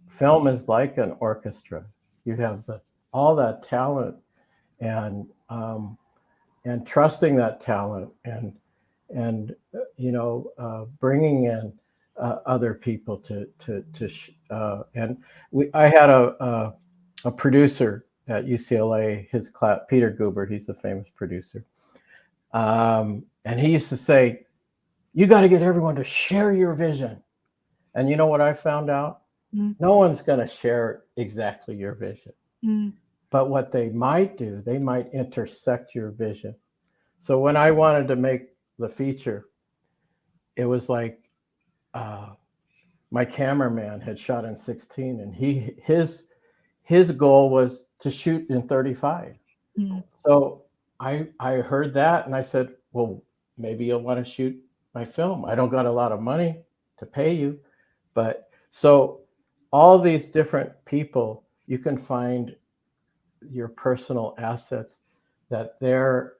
Film is like an orchestra. You have all that talent, and and trusting that talent and bringing in other people I had a producer at UCLA, his class, Peter Guber, he's a famous producer. And he used to say, you got to get everyone to share your vision. And you know what I found out? No one's going to share exactly your vision. But what they might do, they might intersect your vision. So when I wanted to make the feature, it was like my cameraman had shot in 16 and his goal was to shoot in 35. So I heard that and I said, well, maybe you'll want to shoot my film. I don't got a lot of money to pay you. But so all these different people, you can find your personal assets that they're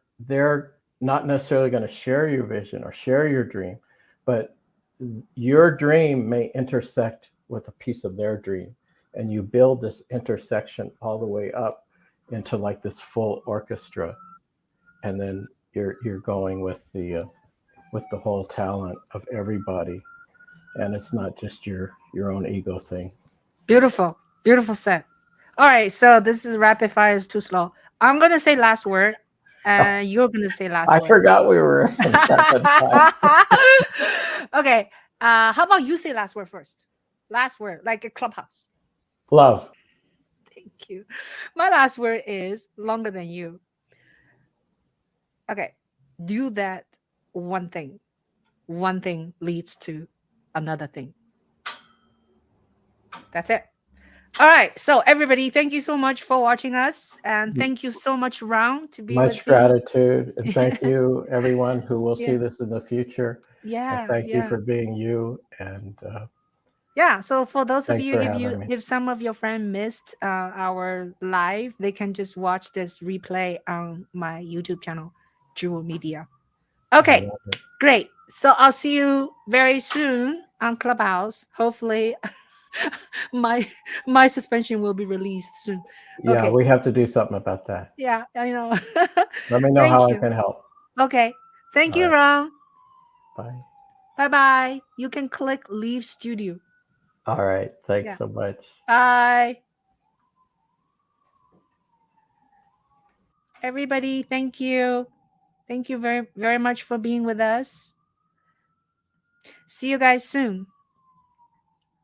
not necessarily going to share your vision or share your dream, but your dream may intersect with a piece of their dream. And you build this intersection all the way up into like this full orchestra. And then you're going with the whole talent of everybody. And it's not just your own ego thing. Beautiful. Beautiful set. All right. So this is rapid fire is too slow. I'm going to say last word and you're going to say last word. I forgot we were in rapid fire. Okay. How about you say last word first? Last word, like a clubhouse. Love. Thank you. My last word is longer than you. Okay. Do that one thing. One thing leads to another thing. That's it. All right. So everybody, thank you so much for watching us. And thank you so much, Ron, to be much with gratitude. And thank you, everyone who will see Yeah. this in the future. Yeah. And thank you for being you. And yeah. So for those of thanks you, for having me. if some of your friends missed our live, they can just watch this replay on my YouTube channel, Juhl Media. Okay. Great. So I'll see you very soon on Clubhouse. Hopefully my suspension will be released soon. Yeah, Okay. we have to do something about that. Yeah, I know. Let me know Thank how you. I can help. Okay. Thank All you, right. Ron. Bye. Bye-bye. You can click leave studio. All right. Thanks Yeah. so much. Bye. Everybody, thank you. Thank you very, very much for being with us. See you guys soon.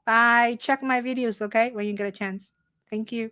Bye. Check my videos, okay, when you get a chance. Thank you.